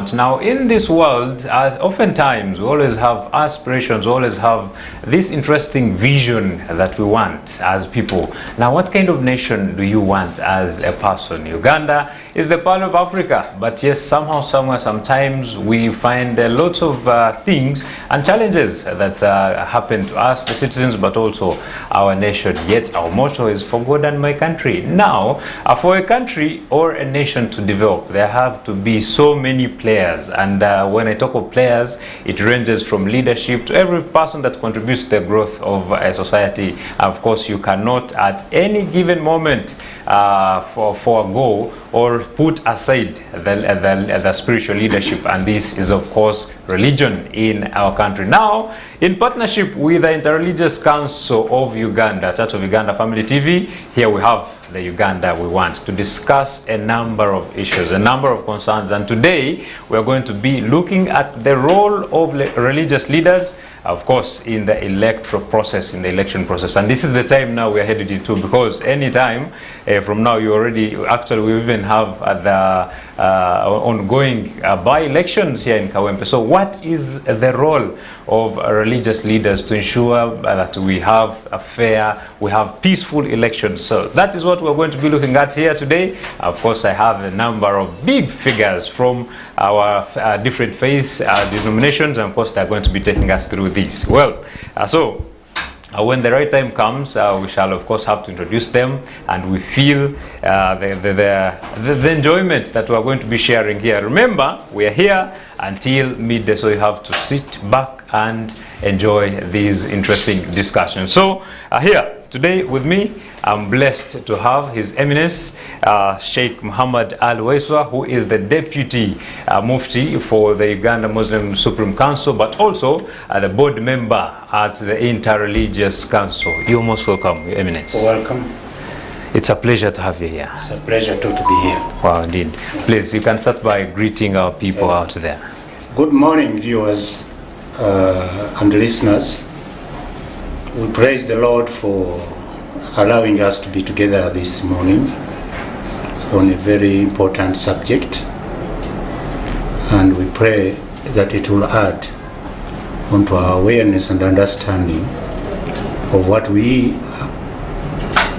Now, in this world, oftentimes we always have aspirations, we always have this interesting vision that we want as people. Now, what kind of nation do you want as a person? Uganda is the pearl of Africa, but yes, somehow, somewhere, sometimes we find lots of things and challenges that happen to us, the citizens, but also our nation. Yet, our motto is for God and my country. Now, for a country or a nation to develop, there have to be so many players. And when I talk of players, it ranges from leadership to every person that contributes to the growth of a society. Of course, you cannot at any given moment forego or put aside the spiritual leadership, and this is of course religion in our country. Now, in partnership with the Interreligious Council of Uganda, Church of Uganda Family TV, here we have the Uganda we want to discuss a number of issues, a number of concerns, and today we are going to be looking at the role of religious leaders, of course, in the electoral process, in the election process. And this is the time now we are headed into, because any time from now you already, actually we even have the ongoing by-elections here in Kawempe. So what is the role of religious leaders to ensure that we have a fair, we have peaceful elections? So that is what we're going to be looking at here today. Of course, I have a number of big figures from our different faiths, denominations, and of course they're going to be taking us through this. Well, when the right time comes, we shall of course have to introduce them, and we feel the enjoyment that we are going to be sharing here. Remember, we are here until midday, so you have to sit back and enjoy these interesting discussions. So here today with me, I'm blessed to have His Eminence Sheikh Muhammad Al Waiswa, who is the Deputy Mufti for the Uganda Muslim Supreme Council, but also the board member at the Interreligious Council. You're most welcome, Your Eminence. Welcome. It's a pleasure to have you here. It's a pleasure to be here. Wow, indeed. Please, you can start by greeting our people out there. Good morning, viewers and listeners. We praise the Lord for allowing us to be together this morning on a very important subject, and we pray that it will add onto our awareness and understanding of what we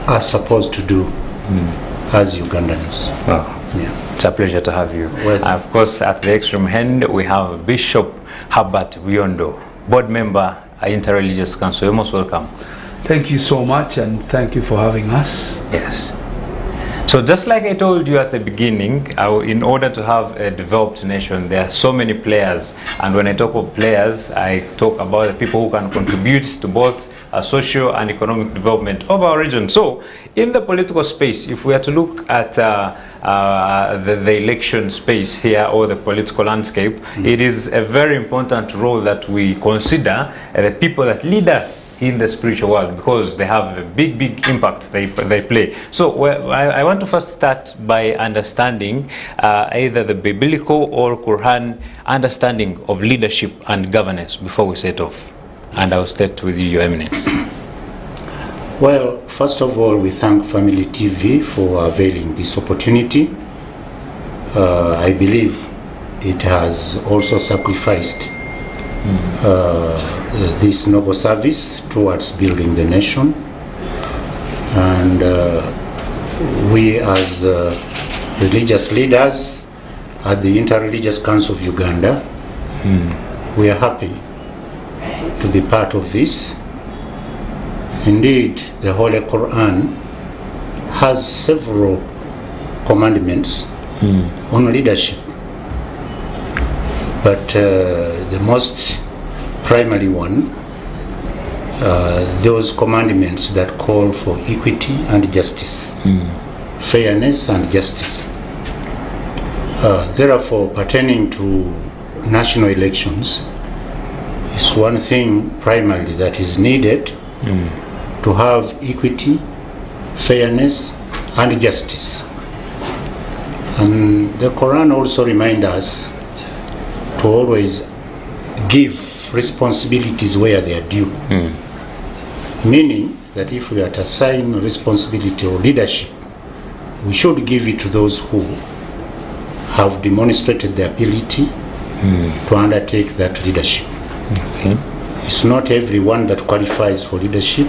are supposed to do as Ugandans. Wow. Yeah. It's a pleasure to have you. Well, of course, at the extreme end, we have Bishop Herbert Biondo, board member at Interreligious Council. You're most welcome. Thank you so much, and thank you for having us. Yes. So just like I told you at the beginning, in order to have a developed nation, there are so many players. And when I talk of players, I talk about the people who can contribute to both social and economic development of our region. So in the political space, if we are to look at the election space here, or the political landscape, it is a very important role that we consider the people that lead us in the spiritual world, because they have a big impact they play. So I want to first start by understanding either the biblical or Quran understanding of leadership and governance before we set off. And I'll start with you, Your Eminence. Well, first of all, we thank Family TV for availing this opportunity. I believe it has also sacrificed this noble service towards building the nation, and we as religious leaders at the Interreligious Council of Uganda, we are happy to be part of this. Indeed, the Holy Quran has several commandments on leadership, but the most primary one, those commandments that call for equity and justice, fairness and justice. Therefore, pertaining to national elections, is one thing primarily that is needed to have equity, fairness and justice. And the Quran also reminds us to always give responsibilities where they are due. Meaning that if we are to assign responsibility or leadership, we should give it to those who have demonstrated the ability to undertake that leadership. Okay. It's not everyone that qualifies for leadership.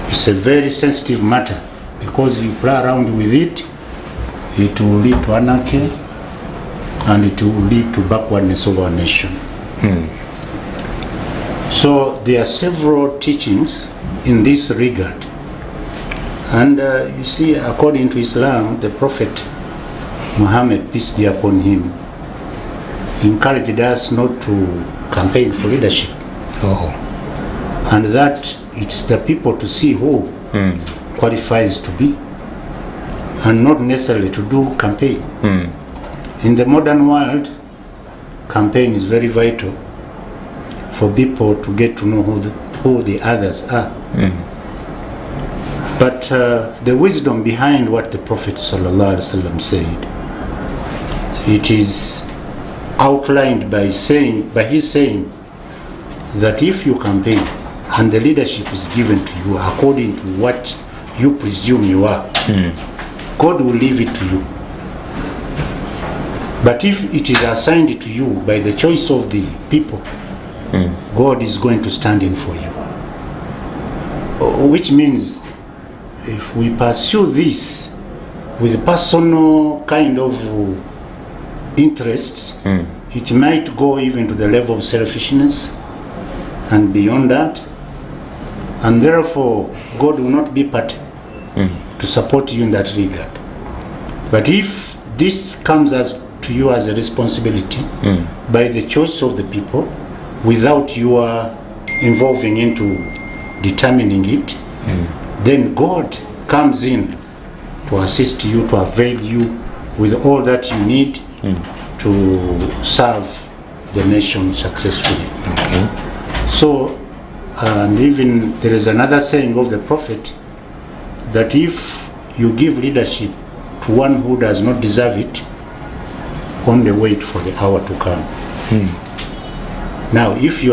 It's a very sensitive matter, because you play around with it, it will lead to anarchy and it will lead to backwardness of our nation. So there are several teachings in this regard. And you see, according to Islam, the Prophet Muhammad, peace be upon him, encouraged us not to campaign for leadership. And that it's the people to see who qualifies to be, and not necessarily to do campaign. In the modern world, campaign is very vital for people to get to know who the others are. But the wisdom behind what the Prophet ﷺ said, it is outlined by his saying that if you campaign and the leadership is given to you according to what you presume you are, God will leave it to you. But if it is assigned to you by the choice of the people, God is going to stand in for you. Which means, if we pursue this with personal kind of interests, it might go even to the level of selfishness and beyond that, and therefore God will not be part to support you in that regard. But if this comes to you as a responsibility by the choice of the people, without your involving into determining it, then God comes in to assist you, to avail you with all that you need to serve the nation successfully. So, and even there is another saying of the Prophet, that if you give leadership to one who does not deserve it, only wait for the hour to come. Now, if you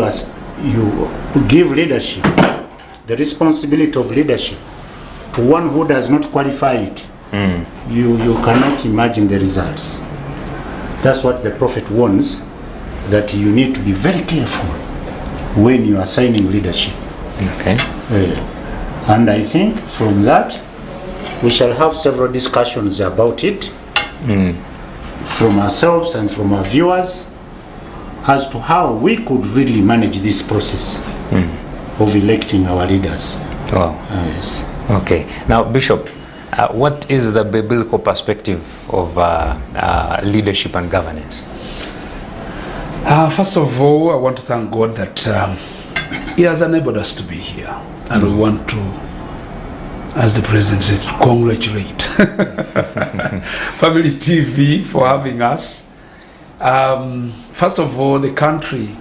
give leadership, the responsibility of leadership, to one who does not qualify it, you cannot imagine the results. That's what the Prophet warns, that you need to be very careful when you are assigning leadership. And I think from that we shall have several discussions about it from ourselves and from our viewers as to how we could really manage this process of electing our leaders. Yes. Okay. Now, Bishop, what is the biblical perspective of leadership and governance? First of all, I want to thank God that He has enabled us to be here, and we want to, as the President said, congratulate Family TV for having us. First of all, the country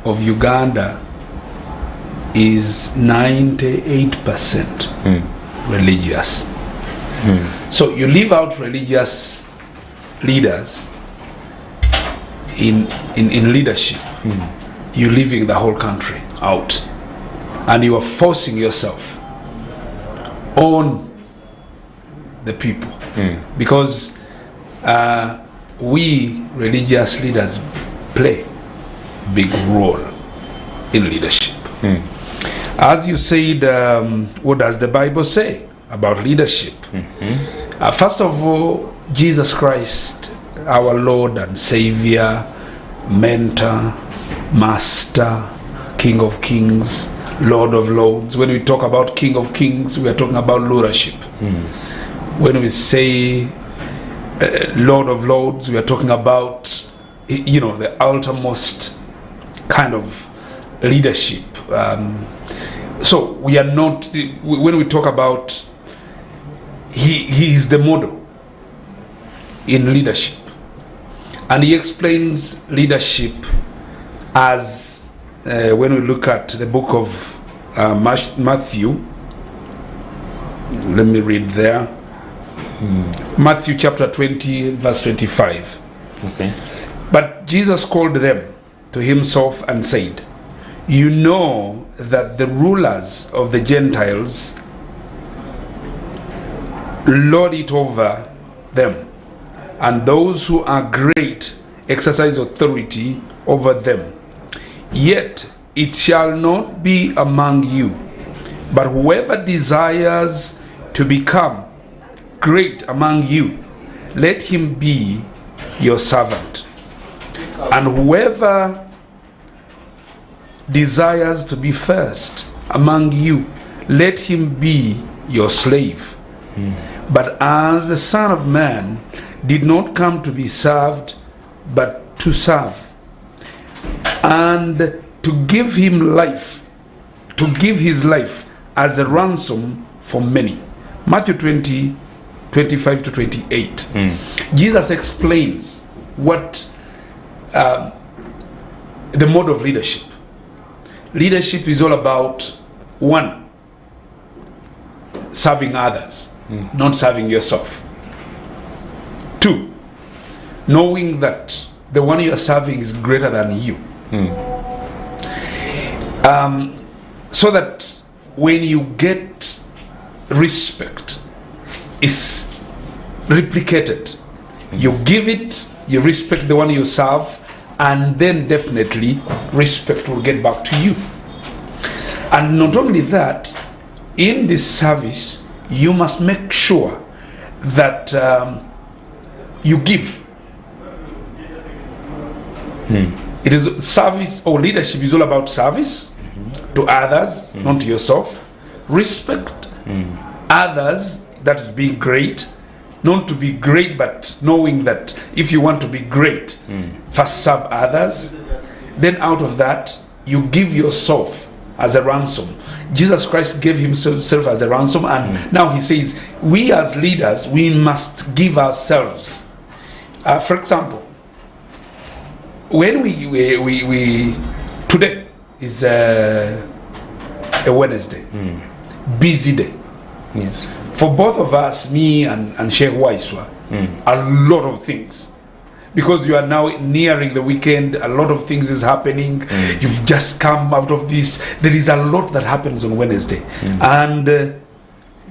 of Uganda is 98% religious. So you leave out religious leaders in leadership, you're leaving the whole country out, and you are forcing yourself on the people, because we religious leaders play a big role in leadership. As you said, what does the Bible say about leadership? First of all, Jesus Christ, our Lord and Savior, mentor, master, King of Kings, Lord of Lords. When we talk about King of Kings, we are talking about leadership. When we say Lord of Lords, we are talking about, the outermost kind of leadership. So we are not, when we talk about, he is the model in leadership, and he explains leadership as when we look at the book of Matthew. Let me read there. Matthew chapter 20 verse 25. But Jesus called them to himself and said, "You know that the rulers of the Gentiles lord it over them, and those who are great exercise authority over them. Yet it shall not be among you, but whoever desires to become great among you, let him be your servant. And whoever desires to be first among you, let him be your slave. But as the Son of Man did not come to be served, but to serve, and to give him life, to give his life as a ransom for many. Matthew 20, 25 to 28. Jesus explains what the mode of leadership. Leadership is all about, one, serving others, not serving yourself. Two, knowing that the one you are serving is greater than you. So that when you get respect, it's replicated. You give it, you respect the one you serve, and then definitely respect will get back to you. And not only that, in this service, you must make sure that you give. It is service, or leadership is all about service to others, not to yourself. Respect others, that is being great. Not to be great, but knowing that if you want to be great, first serve others. Then out of that, you give yourself as a ransom. Jesus Christ gave himself as a ransom, and now he says, we as leaders, we must give ourselves. For example, when we today is a Wednesday, busy day. Yes. For both of us, me and Sheikh Waiswa, a lot of things. Because you are now nearing the weekend, a lot of things is happening. You've just come out of this. There is a lot that happens on Wednesday. And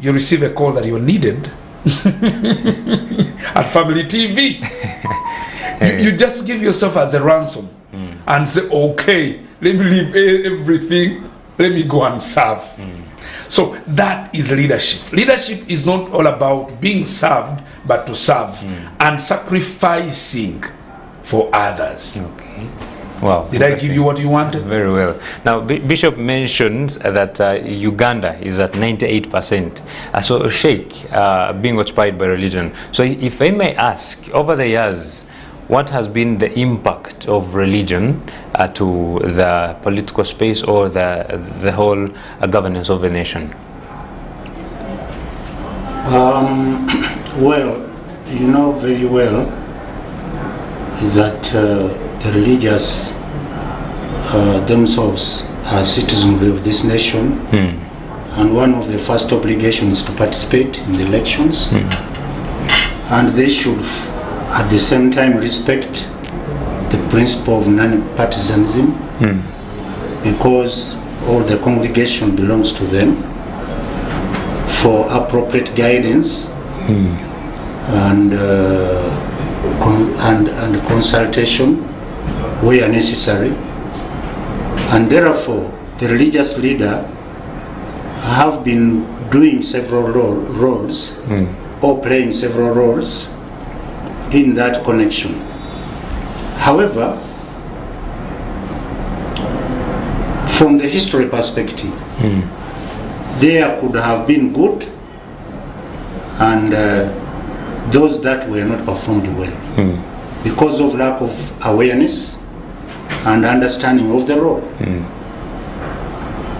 you receive a call that you're needed at Family TV. You just give yourself as a ransom and say, okay, let me leave everything, let me go and serve. So that is leadership. Leadership is not all about being served, but to serve and sacrificing for others. Okay. Wow. Did I give you what you wanted? Very well. Now, Bishop mentions that Uganda is at 98%. So, Sheikh, being occupied by religion. So, if I may ask, over the years, what has been the impact of religion to the political space or the whole governance of a nation? Well, you know very well that the religious themselves are citizens of this nation, and one of the first obligations is to participate in the elections, and they should at the same time respect the principle of non-partisanism, because all the congregation belongs to them, for appropriate guidance and consultation where necessary. And therefore the religious leader have been doing several roles or playing several roles in that connection. However, from the history perspective, there could have been good and those that were not performed well because of lack of awareness and understanding of the role.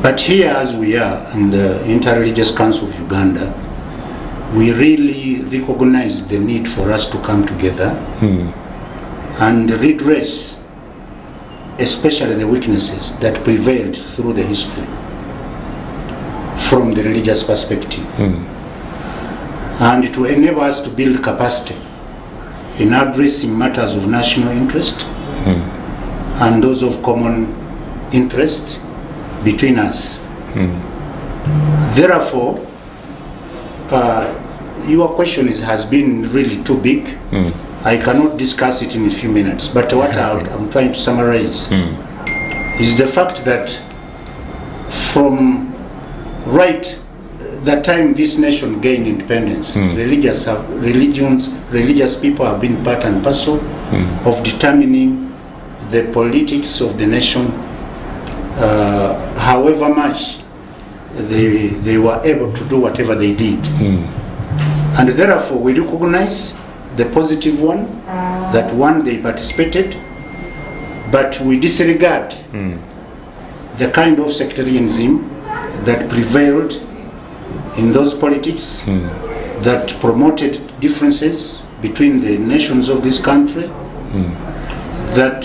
But here, as we are in the Interreligious Council of Uganda, we really recognize the need for us to come together and redress especially the weaknesses that prevailed through the history from the religious perspective, and to enable us to build capacity in addressing matters of national interest and those of common interest between us. Therefore, your question has been really too big, I cannot discuss it in a few minutes, but what I'm trying to summarize is the fact that from the time this nation gained independence, religious people have been part and parcel of determining the politics of the nation, however much they were able to do whatever they did. And therefore we recognize the positive one, that one they participated, but we disregard the kind of sectarianism that prevailed in those politics that promoted differences between the nations of this country, that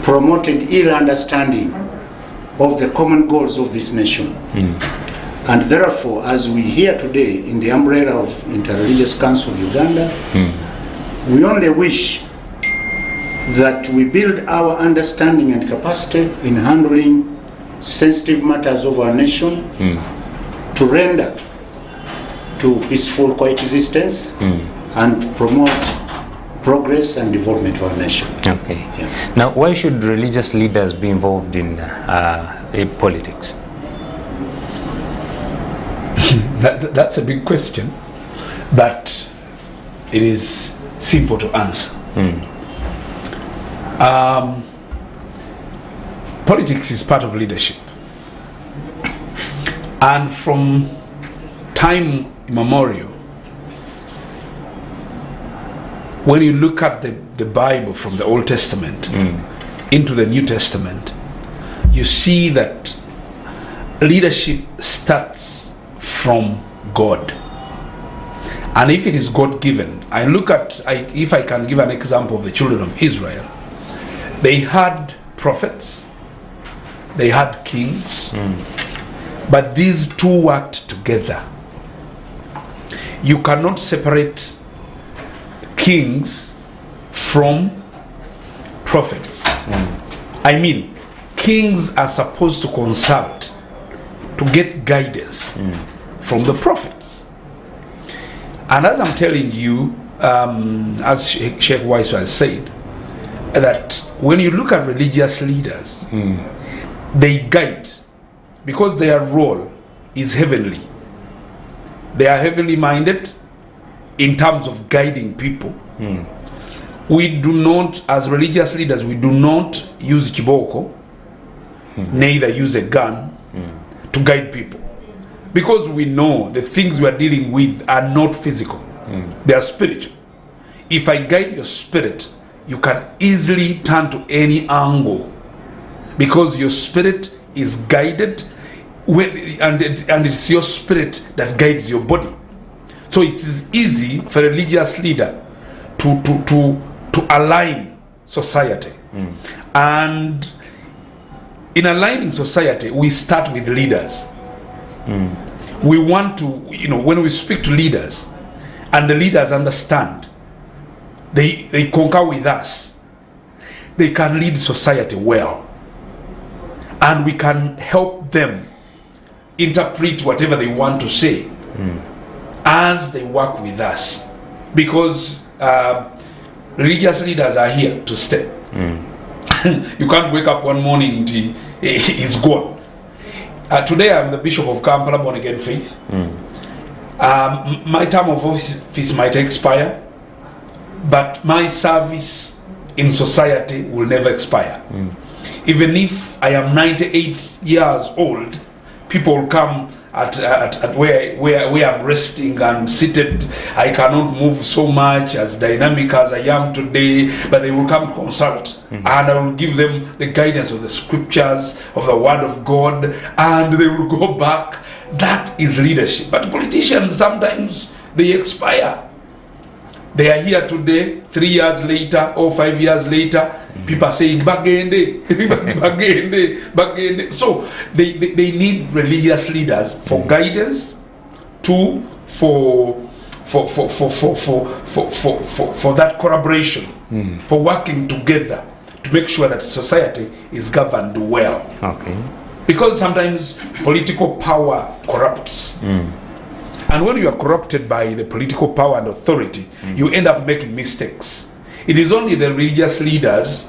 promoted ill understanding of the common goals of this nation. And therefore, as we hear today in the umbrella of Interreligious Council of Uganda, we only wish that we build our understanding and capacity in handling sensitive matters of our nation to render to peaceful coexistence and promote progress and development of our nation. Okay. Yeah. Now, why should religious leaders be involved in politics? That's a big question, but it is simple to answer. Politics is part of leadership, and from time immemorial, when you look at the Bible from the Old Testament into the New Testament, you see that leadership starts from God. And if it is God-given, if I can give an example of the children of Israel, they had prophets, they had kings, but these two worked together. You cannot separate kings from prophets. I mean, kings are supposed to consult to get guidance from the prophets. And as I'm telling you, as Sheikh Weiss has said, that when you look at religious leaders, they guide, because their role is heavenly. They are heavenly minded in terms of guiding people. We do not, as religious leaders, we do not use kiboko, neither use a gun to guide people, because we know the things we are dealing with are not physical, they are spiritual. If I guide your spirit, you can easily turn to any angle, because your spirit is guided and it's your spirit that guides your body. So it is easy for a religious leader to align society. And in aligning society, we start with leaders. We want to, when we speak to leaders and the leaders understand, they concur with us, they can lead society well, and we can help them interpret whatever they want to say as they work with us, because religious leaders are here to stay. You can't wake up one morning and he's gone. Today I'm the Bishop of Kampala, Born Again Faith. My term of office might expire, but my service in society will never expire. Even if I am 98 years old, people will come at where I'm resting and seated. I cannot move so much, as dynamic as I am today, but they will come to consult, and I will give them the guidance of the scriptures, of the word of God, and they will go back. That is leadership. But politicians, sometimes they expire. They are here today, 3 years later or 5 years later, people are saying bagende, bagende. So they need religious leaders for guidance, for that collaboration, for working together to make sure that society is governed well. Okay. Because sometimes political power corrupts. And when you are corrupted by the political power and authority, you end up making mistakes. It is only the religious leaders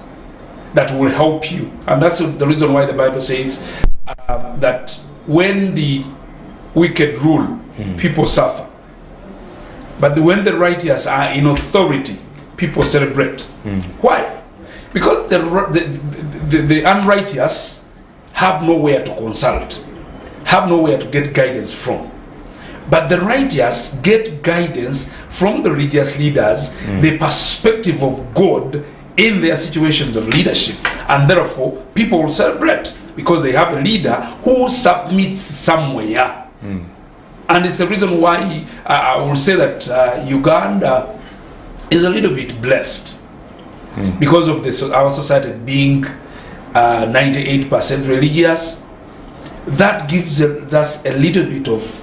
that will help you. And that's the reason why the Bible says that when the wicked rule, people suffer. But when the righteous are in authority, people celebrate. Why? Because the unrighteous have nowhere to consult, have nowhere to get guidance from. But the righteous get guidance from the religious leaders, the perspective of God in their situations of leadership. And therefore, people will celebrate because they have a leader who submits somewhere. And it's the reason why I will say that Uganda is a little bit blessed because of this, our society being 98% religious. That gives us a little bit of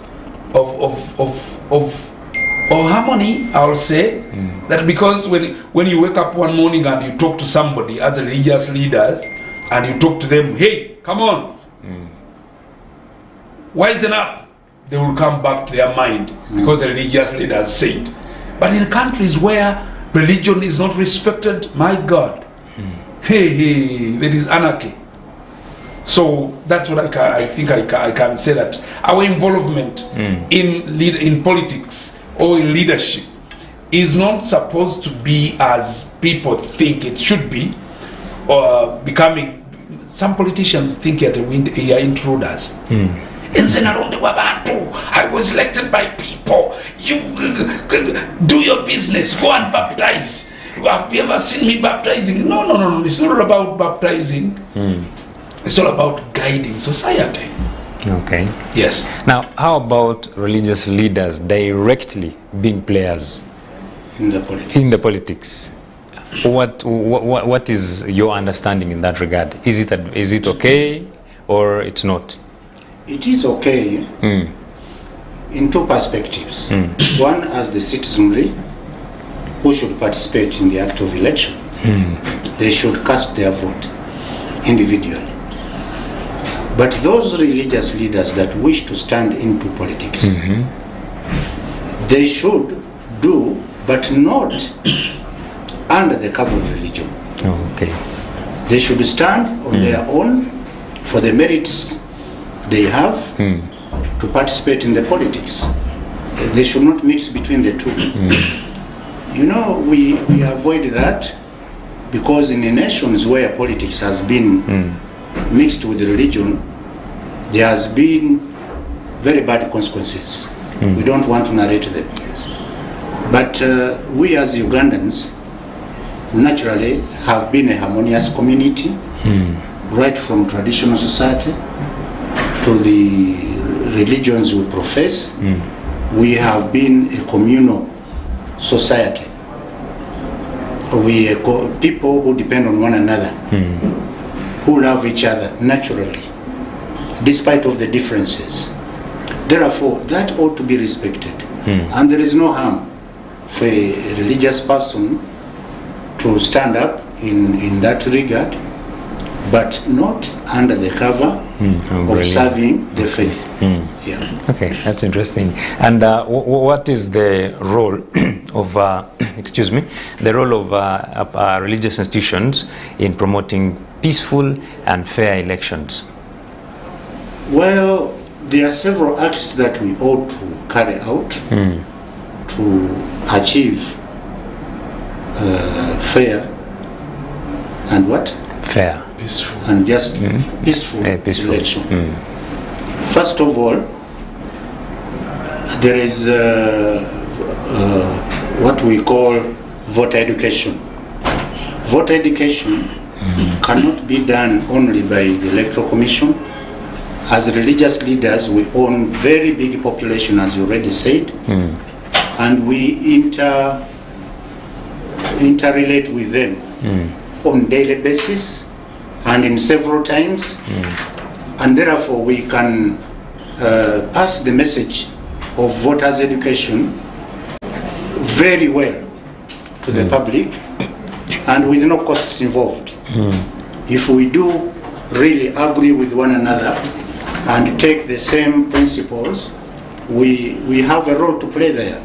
harmony, I will say. That because when you wake up one morning and you talk to somebody as a religious leader and you talk to them, hey, come on, wisen up, they will come back to their mind because the religious leaders said. But in countries where religion is not respected, my God, hey, there is anarchy. So that's what I think I can say, that our involvement in politics or in leadership is not supposed to be as people think it should be, or becoming. Some politicians think that they are intruders. I was elected by people. You do your business. Go and baptize. Have you ever seen me baptizing? No. It's not about baptizing. It's all about guiding society. Okay. Yes. Now, how about religious leaders directly being players in the politics? In the politics? What is your understanding in that regard? Is it okay or it's not? It is okay in two perspectives. One, as the citizenry who should participate in the act of election, they should cast their vote individually. But those religious leaders that wish to stand into politics, they should do, but not under the cover of religion. Okay. They should stand on their own for the merits they have to participate in the politics. They should not mix between the two. You know, we avoid that because in the nations where politics has been mixed with religion, there has been very bad consequences. We don't want to narrate them. Yes. But we as Ugandans naturally have been a harmonious community, right from traditional society to the religions we profess. We have been a communal society. We are people who depend on one another, who love each other naturally, despite of the differences. Therefore, that ought to be respected. And there is no harm for a religious person to stand up in that regard, but not under the cover of serving the faith. Yeah. Okay, that's interesting. And what is the role of, the role of religious institutions in promoting peaceful and fair elections? Well, there are several acts that we ought to carry out to achieve fair and what? Fair. Peaceful. And just peaceful election. First of all, there is what we call voter education. Voter education cannot be done only by the Electoral Commission. As religious leaders, we own very big population, as you already said, and we interrelate with them on daily basis and in several times, and therefore we can pass the message of voters' education very well to the public and with no costs involved. If we do really agree with one another and take the same principles, we have a role to play there.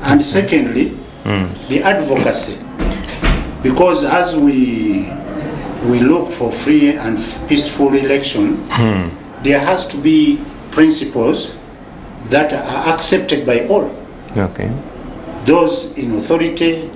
And secondly, the advocacy, because as we look for free and peaceful election, there has to be principles that are accepted by all. Okay. Those in authority,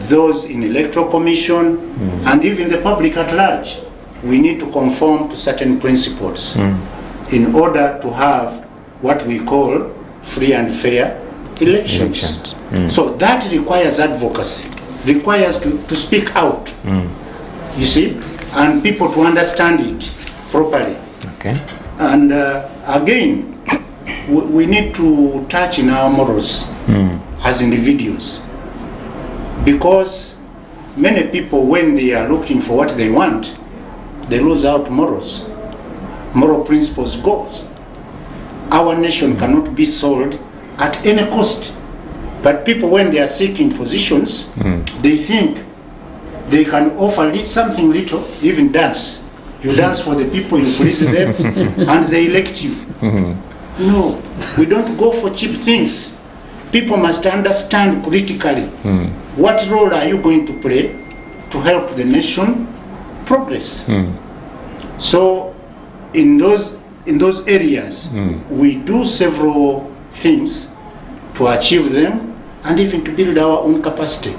those in electoral commission, and even the public at large. We need to conform to certain principles in order to have what we call free and fair elections. So that requires advocacy, requires to speak out, you see, and people to understand it properly. Okay. And again, we need to touch in our morals as individuals, because many people, when they are looking for what they want, they lose out morals. Moral principles goes. Our nation cannot be sold at any cost. But people, when they are seeking positions, they think they can offer something little, even dance. You dance for the people, you please them, and they elect you. No, we don't go for cheap things. People must understand politically what role are you going to play to help the nation progress. So in those areas, we do several things to achieve them, and even to build our own capacity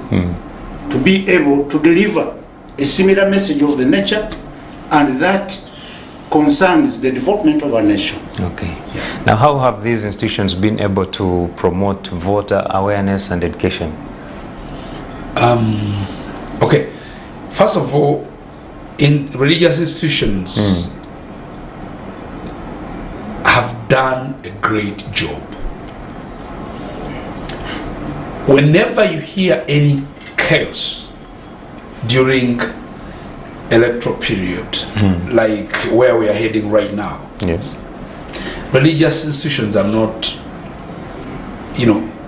to be able to deliver a similar message of the nature, and that concerns the development of our nation. Okay. Yeah. Now, how have these institutions been able to promote voter awareness and education? Okay. First of all, in religious institutions have done a great job. Whenever you hear any chaos during electoral period, like where we are heading right now, yes, religious institutions are not,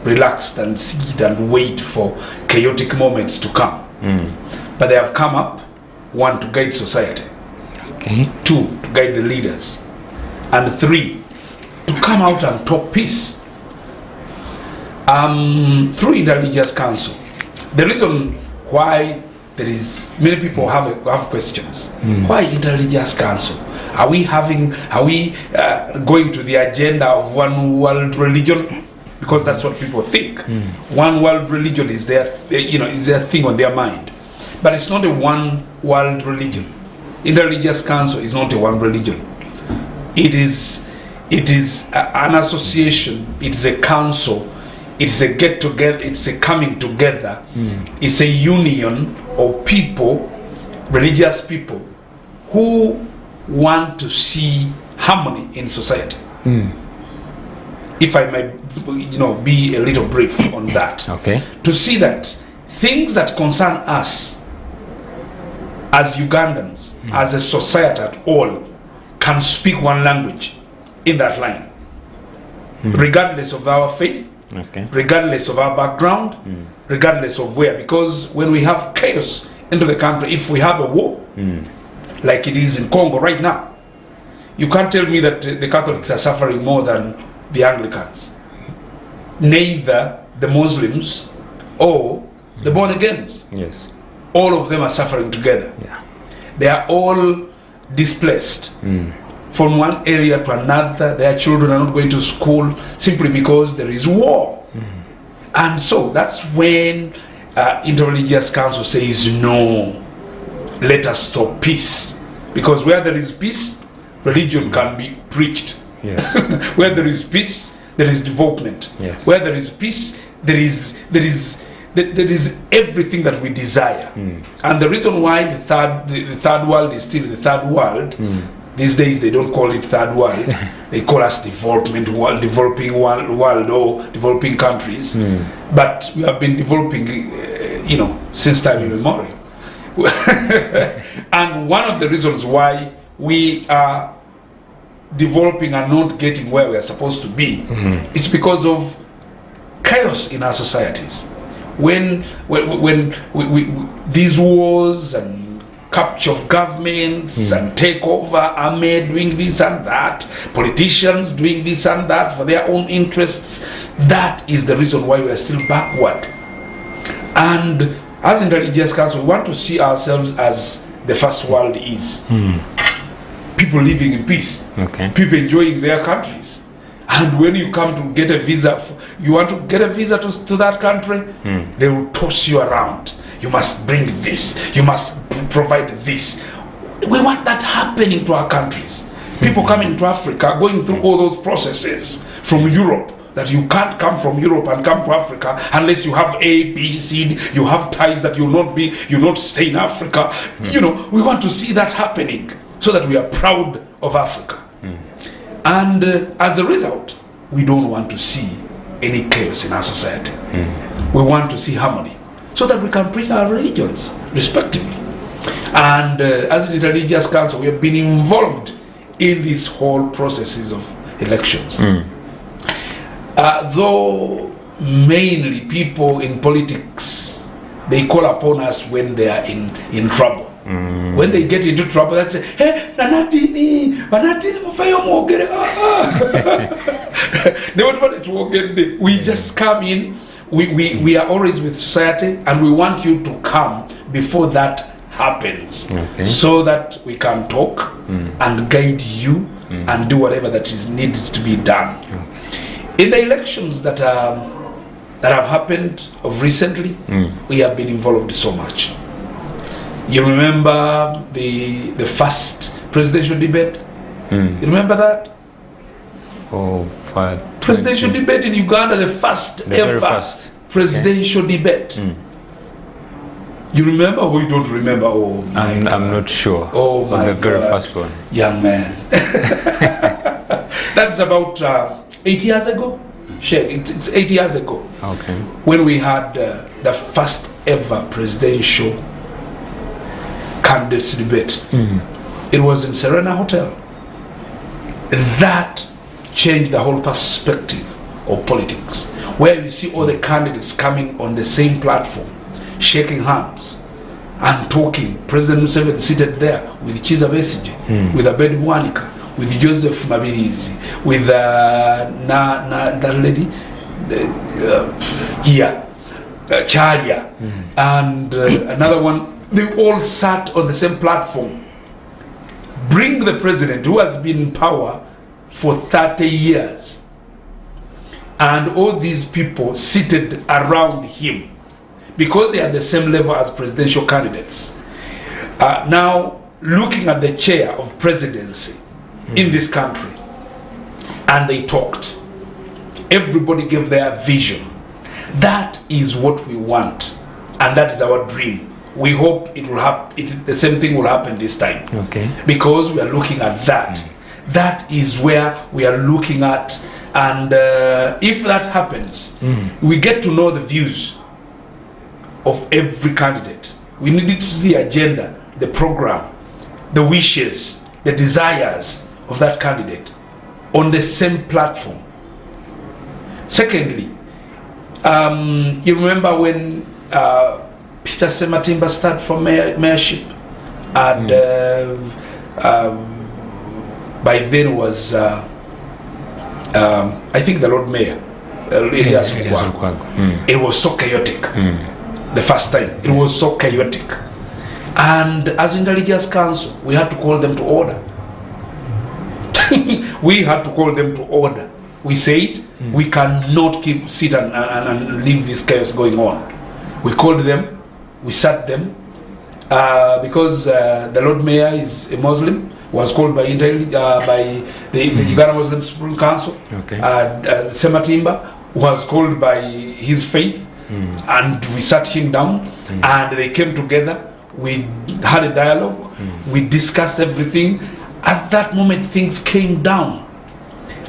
relaxed and sit and wait for chaotic moments to come. But they have come up, one, to guide society, okay, two, to guide the leaders, and three, to come out and talk peace. Through Interreligious Council, the reason why there is many people have questions. Why Interreligious Council? Are we going to the agenda of one world religion? Because that's what people think. One world religion is their thing on their mind. But it's not a one world religion. Interreligious Council is not a one religion. It is an association. It's a council. It's a get together. It's a coming together. It's a union of people, religious people, who want to see harmony in society. If I might, be a little brief on that. Okay. To see that things that concern us as Ugandans, as a society at all, can speak one language in that line, regardless of our faith, regardless of our background, regardless of where. Because when we have chaos into the country, if we have a war, like it is in Congo right now, you can't tell me that the Catholics are suffering more than the Anglicans. Neither the Muslims or the born-agains. Yes. All of them are suffering together. Yeah. They are all displaced from one area to another. Their children are not going to school simply because there is war. And so that's when Interreligious Council says, no, let us stop peace. Because where there is peace, religion can be preached. Yes. Where there is peace, there is development. Yes. Where there is peace, there is everything that we desire. And the reason why the third world is still the third world, these days they don't call it third world, they call us development world, developing world or developing countries. But we have been developing, since time immemorial. And one of the reasons why we are developing and not getting where we are supposed to be, it's because of chaos in our societies. When these wars and capture of governments and take over, army doing this and that, politicians doing this and that for their own interests. That is the reason why we are still backward. And as Intelligence Council, we want to see ourselves as the first world is. People living in peace, people enjoying their countries. And when you come to get a visa, you want to get a visa to that country, they will toss you around. You must bring this, you must provide this. We want that happening to our countries. People coming to Africa, going through all those processes from Europe, that you can't come from Europe and come to Africa unless you have A, B, C, D, you have ties that you not stay in Africa. You know, we want to see that happening so that we are proud of Africa. And as a result, we don't want to see any chaos in our society. We want to see harmony so that we can preach our religions respectively. And as the Interreligious Council, we have been involved in these whole processes of elections. Though mainly people in politics, they call upon us when they are in trouble. When they get into trouble, they say, hey, Nanatini, Mufayo Mogere. They don't want to walk in. We just come in. We are always with society, and we want you to come before that happens, so that we can talk and guide you and do whatever that needs to be done. In the elections that have happened of recently, we have been involved so much. You remember the first presidential debate? You remember that? Presidential debate in Uganda, the very first presidential debate. You remember or you don't remember? Oh, I'm not sure. Oh, my the very God. first one. Young man. That's about 8 years ago. It's 8 years ago. When we had the first ever presidential candidates debate. It was in Serena Hotel. That changed the whole perspective of politics, where you see all the candidates coming on the same platform, shaking hands and talking. President Museveni seated there with Chiza Besigye, with Abedi Bwanika, with Joseph Mabirizi, with that lady, Chalia, and another one. They all sat on the same platform. Bring the president who has been in power for 30 years. And all these people seated around him because they are the same level as presidential candidates. Now, looking at the chair of presidency in this country, and they talked. Everybody gave their vision. That is what we want, and that is our dream. We hope it will happen. The same thing will happen this time. Because we are looking at that. That is where we are looking at, and if that happens, we get to know the views of every candidate. We need to see the agenda, the program, the wishes, the desires of that candidate on the same platform. Secondly, you remember when Peter Sematimba started for mayorship, and by then was I think the Lord Mayor Elias Lukwago. It was so chaotic the first time. It was so chaotic, and as Intelligence Council, we had to call them to order. We had to call them to order. We said we cannot sit and leave this chaos going on. We called them. We sat them because the Lord Mayor is a Muslim, was called by the Uganda Muslim Supreme Council. Sematimba was called by his faith, and we sat him down, and they came together. We had a dialogue. We discussed everything. At that moment, things came down,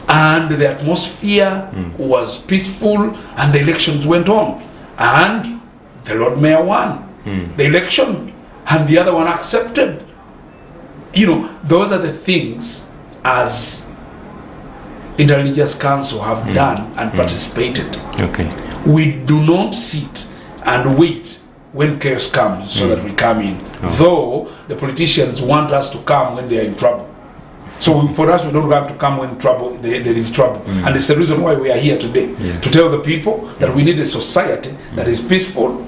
and the atmosphere was peaceful, and the elections went on, and the Lord Mayor won the election, and the other one accepted. You know, those are the things as Intelligence Council have done and participated. We do not sit and wait when chaos comes so that we come in. Though the politicians want us to come when they are in trouble. So for us, we don't have to come when there is trouble. And it's the reason why we are here today, to tell the people that we need a society that is peaceful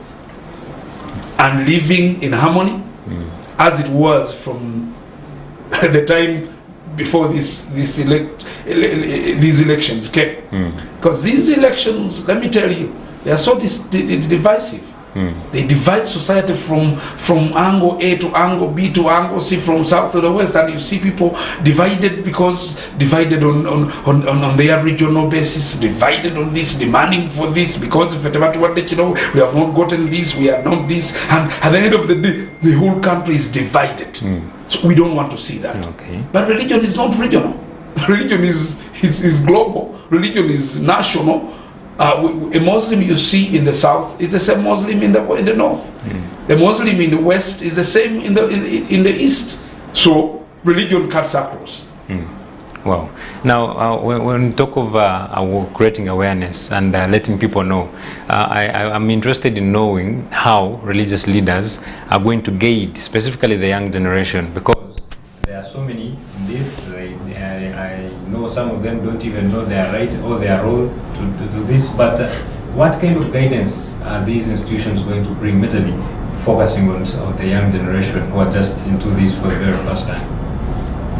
and living in harmony, as it was from the time before these elections came. Because these elections, let me tell you, they are so divisive. They divide society from angle A to angle B to angle C, from south to the west, and you see people divided on their regional basis, divided on this, demanding for this, because if we have not gotten this, we are not this, and at the end of the day, the whole country is divided. So we don't want to see that. But religion is not regional. Religion is global. Religion is national. A Muslim you see in the south is the same Muslim in the north. A Muslim in the west is the same in the east. So religion cuts across. Wow. Now, when we talk of creating awareness and letting people know, I'm interested in knowing how religious leaders are going to guide, specifically the young generation, because there are so many in this. I know some of them don't even know their right or their role to this, but what kind of guidance are these institutions going to bring, majorly focusing on the young generation who are just into this for the very first time?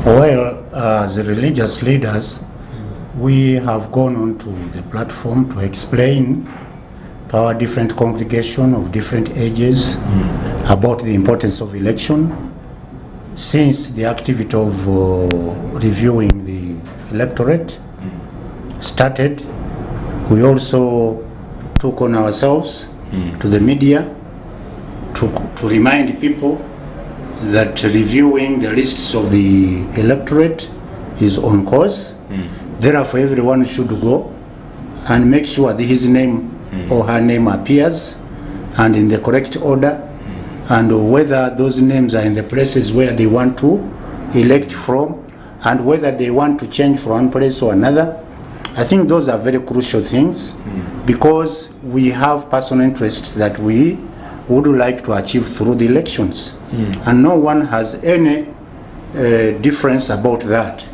Well, as religious leaders, we have gone onto the platform to explain to our different congregations of different ages about the importance of election. Since the activity of reviewing the electorate started, we also took on ourselves to the media to remind people that reviewing the lists of the electorate is on course. Therefore, everyone should go and make sure that his name or her name appears and in the correct order, and whether those names are in the places where they want to elect from, and whether they want to change from one place or another. I think those are very crucial things, because we have personal interests that we would like to achieve through the elections, and no one has any difference about that.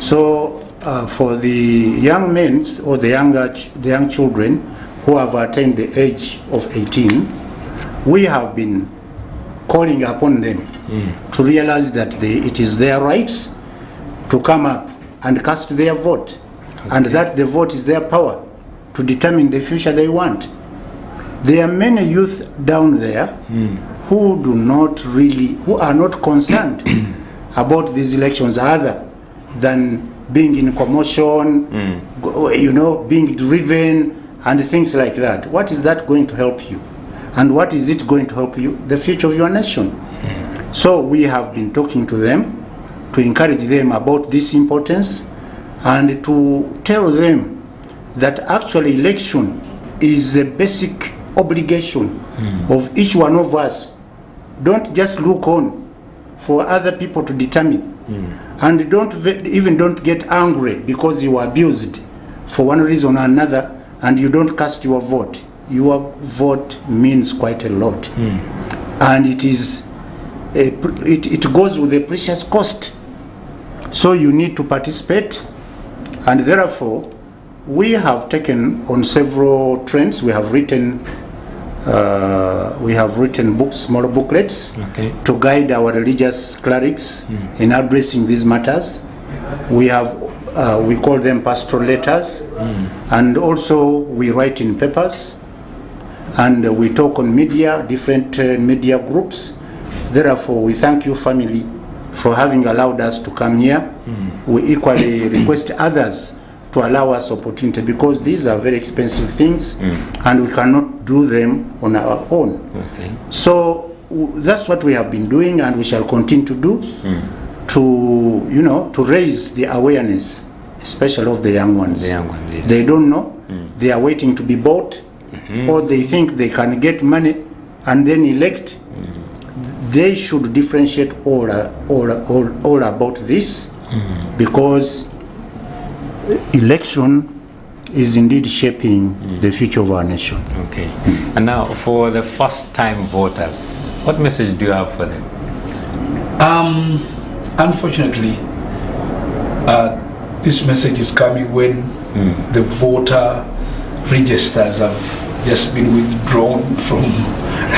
So for the young men or the young children who have attained the age of 18, we have been calling upon them to realize that it is their rights to come up and cast their vote, and that the vote is their power to determine the future they want. There are many youth down there who are not concerned about these elections other than being in commotion, being driven and things like that. What is that going to help you? And what is it going to help you? The future of your nation. So we have been talking to them to encourage them about this importance, and to tell them that actually election is a basic obligation of each one of us. Don't just look on for other people to determine, and don't get angry because you are abused for one reason or another and you don't cast your vote. Your vote means quite a lot, and it goes with a precious cost. So you need to participate, and therefore we have taken on several trends. We have written books, small booklets, to guide our religious clerics in addressing these matters. We call them pastoral letters, and also we write in papers, and we talk on media, different media groups. Therefore, we thank you, family, for having allowed us to come here. We equally request others to allow us opportunity, because these are very expensive things, and we cannot do them on our own. So that's what we have been doing, and we shall continue to do, to raise the awareness, especially of the young ones. Yes. They don't know. They are waiting to be bought, or they think they can get money and then elect. They should differentiate all about this, because election is indeed shaping the future of our nation. Okay. And now, for the first-time voters, what message do you have for them? Unfortunately, this message is coming when the voter registers have just been withdrawn from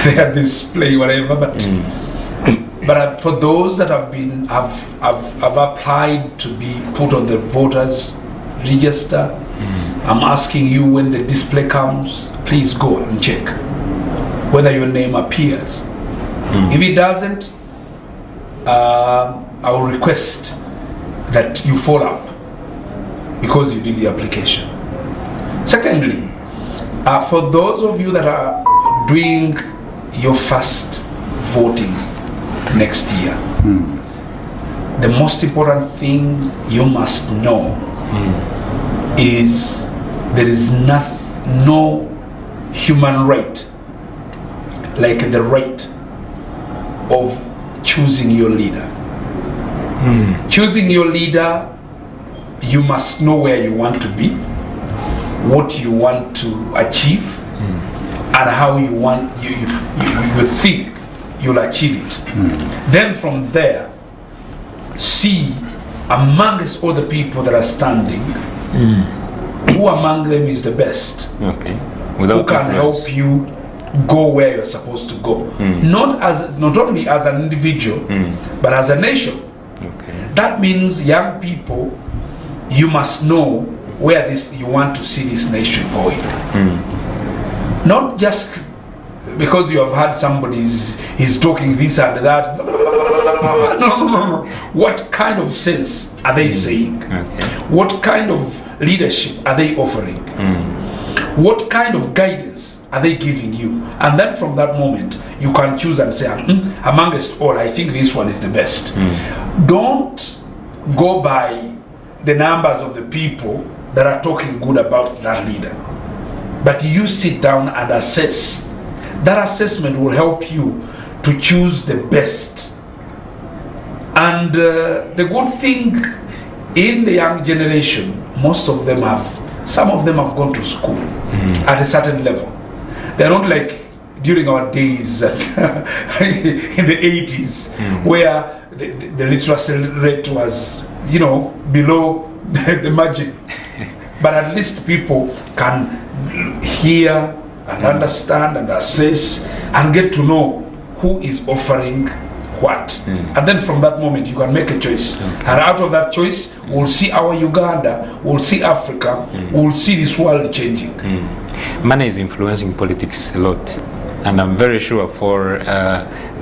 their display, whatever. But for those that have applied to be put on the voters register, I'm asking you, when the display comes, please go and check whether your name appears. If it doesn't, I will request that you follow up because you did the application. Secondly, for those of you that are doing your first voting next year, the most important thing you must know is there is no human right like the right of choosing your leader. Choosing your leader, you must know where you want to be, what you want to achieve, and how you want you think you'll achieve it. Then from there, see amongst all the people that are standing, who among them is the best? Okay. Who can help you go where you're supposed to go? Not only as an individual, but as a nation. Okay. That means, young people, you must know where you want to see this nation going. Not just because you have had somebody's talking this and that. No. What kind of sense are they saying? Okay. What kind of leadership are they offering? What kind of guidance are they giving you? And then from that moment, you can choose and say, amongst all, I think this one is the best. Don't go by the numbers of the people that are talking good about that leader. But you sit down and assess. That assessment will help you to choose the best. And the good thing in the young generation, some of them have gone to school at a certain level. They're not like during our days in the 80s, where the literacy rate was, below the margin. But at least people can hear and understand and assess and get to know who is offering what. And then from that moment you can make a choice. And out of that choice, we'll see our Uganda, we'll see Africa, we'll see this world changing. Money is influencing politics a lot, and I'm very sure for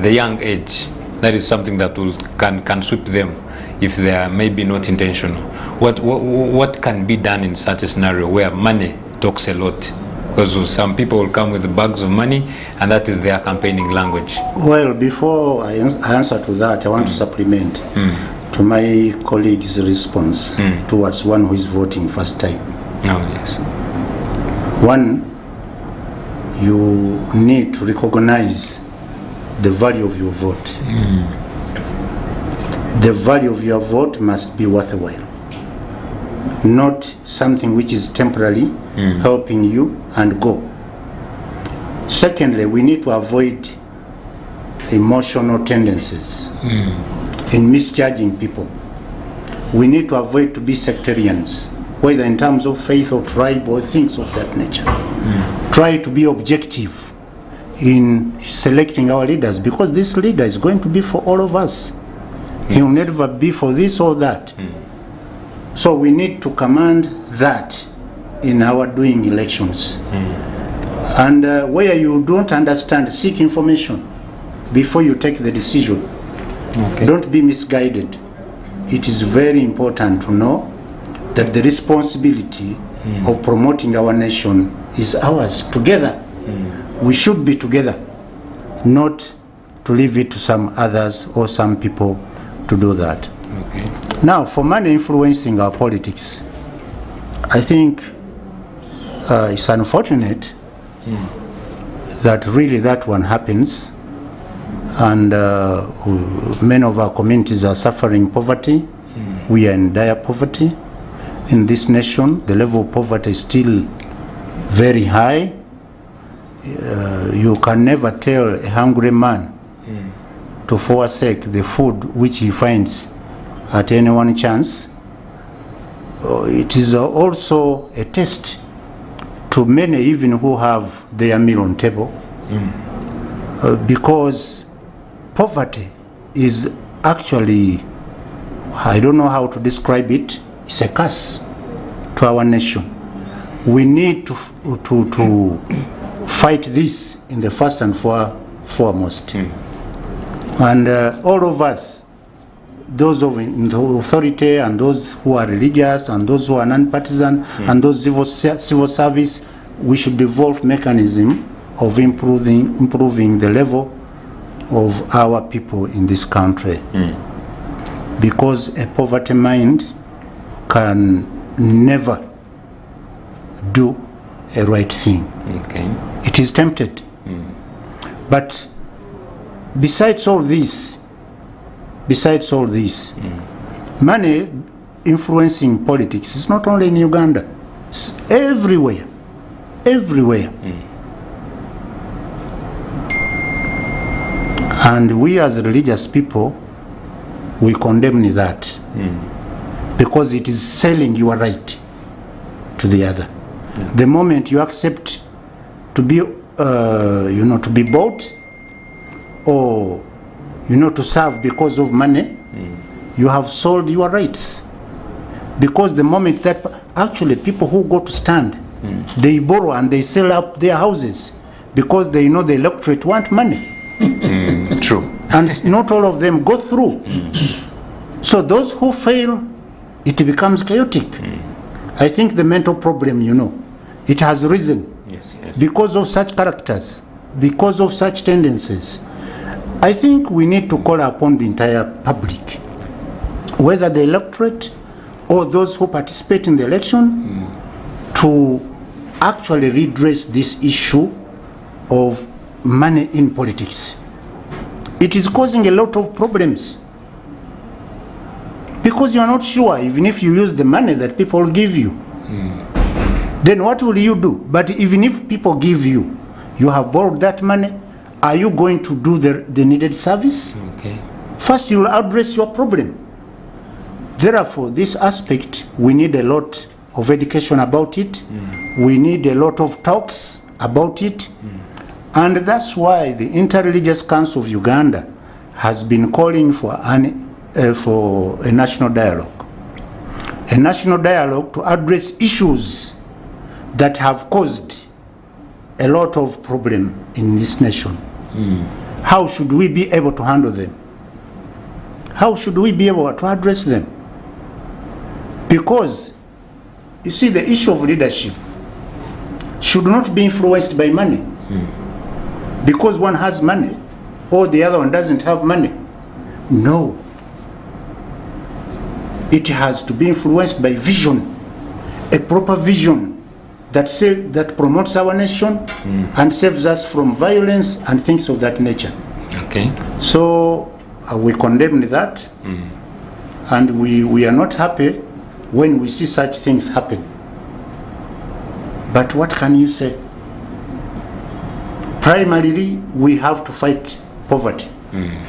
the young age, that is something that can sweep them if they are maybe not intentional. What can be done in such a scenario where money talks a lot? Because some people will come with bags of money, and that is their campaigning language. Well, before I answer to that, I want to supplement to my colleague's response towards one who is voting first time. Oh, yes. One, you need to recognize the value of your vote. The value of your vote must be worthwhile, not something which is temporarily helping you and go. Secondly, we need to avoid emotional tendencies in misjudging people. We need to avoid to be sectarians, whether in terms of faith or tribe or things of that nature. Try to be objective in selecting our leaders, because this leader is going to be for all of us. He will never be for this or that. So we need to command that in our doing elections. And where you don't understand, seek information before you take the decision. Don't be misguided. It is very important to know that the responsibility of promoting our nation is ours together. We should be together, not to leave it to some others or some people to do that. Now, for money influencing our politics, I think it's unfortunate that really that one happens, and many of our communities are suffering poverty. We are in dire poverty. in this nation. The level of poverty is still very high. You can never tell a hungry man to forsake the food which he finds at any one chance. It is also a test to many even who have their meal on table, because poverty is actually, I don't know how to describe it, it's a curse to our nation. We need to fight this in the first and foremost. And all of us, those in the authority and those who are religious and those who are non-partisan and those civil service, we should develop mechanism of improving the level of our people in this country. Because a poverty mind can never do a right thing. Okay. It is tempted. But besides all this, money influencing politics is not only in Uganda, it's everywhere. And we as religious people, we condemn that because it is selling your right to the other. The moment you accept to be to be bought or to serve because of money, you have sold your rights. Because the moment that actually people who go to stand, they borrow and they sell up their houses because they know the electorate want money. True. And not all of them go through. So those who fail, it becomes chaotic. I think the mental problem, it has risen because of such characters, because of such tendencies. I think we need to call upon the entire public, whether the electorate or those who participate in the election, to actually redress this issue of money in politics. It is causing a lot of problems because you are not sure, even if you use the money that people give you, then what will you do? But even if people give you, you have borrowed that money, are you going to do the needed service? Okay. First, you will address your problem. Therefore, this aspect, we need a lot of education about it. We need a lot of talks about it. And that's why the Interreligious Council of Uganda has been calling for a national dialogue. A national dialogue to address issues that have caused a lot of problem in this nation. How should we be able to handle them? How should we be able to address them? Because, you see, the issue of leadership should not be influenced by money. Because one has money or the other one doesn't have money. No. It has to be influenced by vision, a proper vision that promotes our nation and saves us from violence and things of that nature. Okay. So we condemn that, and we are not happy when we see such things happen. But what can you say? Primarily, we have to fight poverty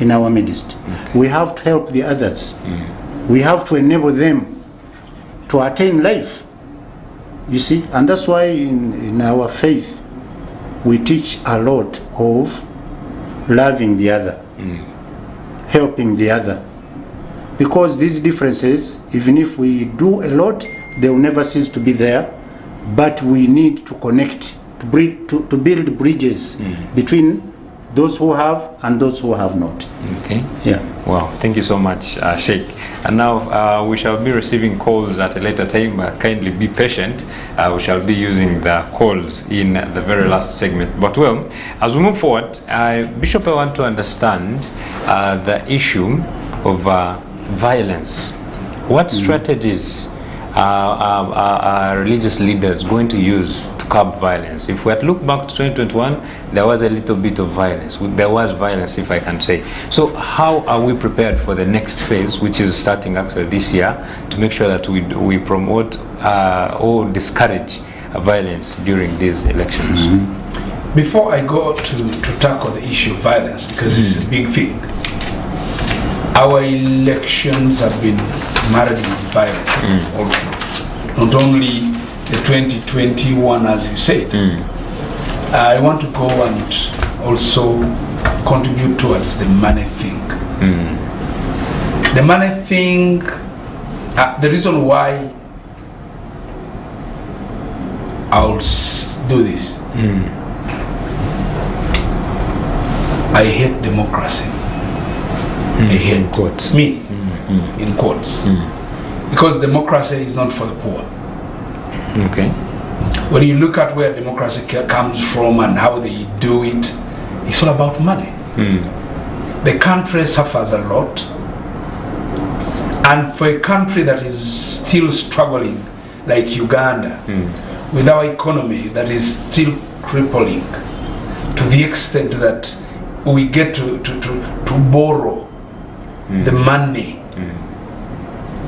in our midst. We have to help the others. We have to enable them to attain life. You see, and that's why in our faith, we teach a lot of loving the other, helping the other. Because these differences, even if we do a lot, they will never cease to be there. But we need to connect, to build bridges between those who have and those who have not. Okay. Yeah. Wow. Thank you so much, Sheikh. And now we shall be receiving calls at a later time. Kindly be patient. We shall be using the calls in the very last segment. But well, as we move forward, Bishop, I want to understand the issue of violence. What strategies are religious leaders going to use to curb violence? If we had looked back to 2021, there was a little bit of violence. There was violence, if I can say. So how are we prepared for the next phase, which is starting actually this year, to make sure that we promote or discourage violence during these elections? Before I go to tackle the issue of violence, because it's a big thing, our elections have been marred with violence also. Not only the 2021, as you said. I want to go and also contribute towards the money thing. The money thing, the reason why I'll do this, I hate democracy. I hate in quotes. Me, in quotes. Because democracy is not for the poor. Okay. When you look at where democracy comes from and how they do it, it's all about money. The country suffers a lot. And for a country that is still struggling, like Uganda, with our economy that is still crippling, to the extent that we get to borrow the money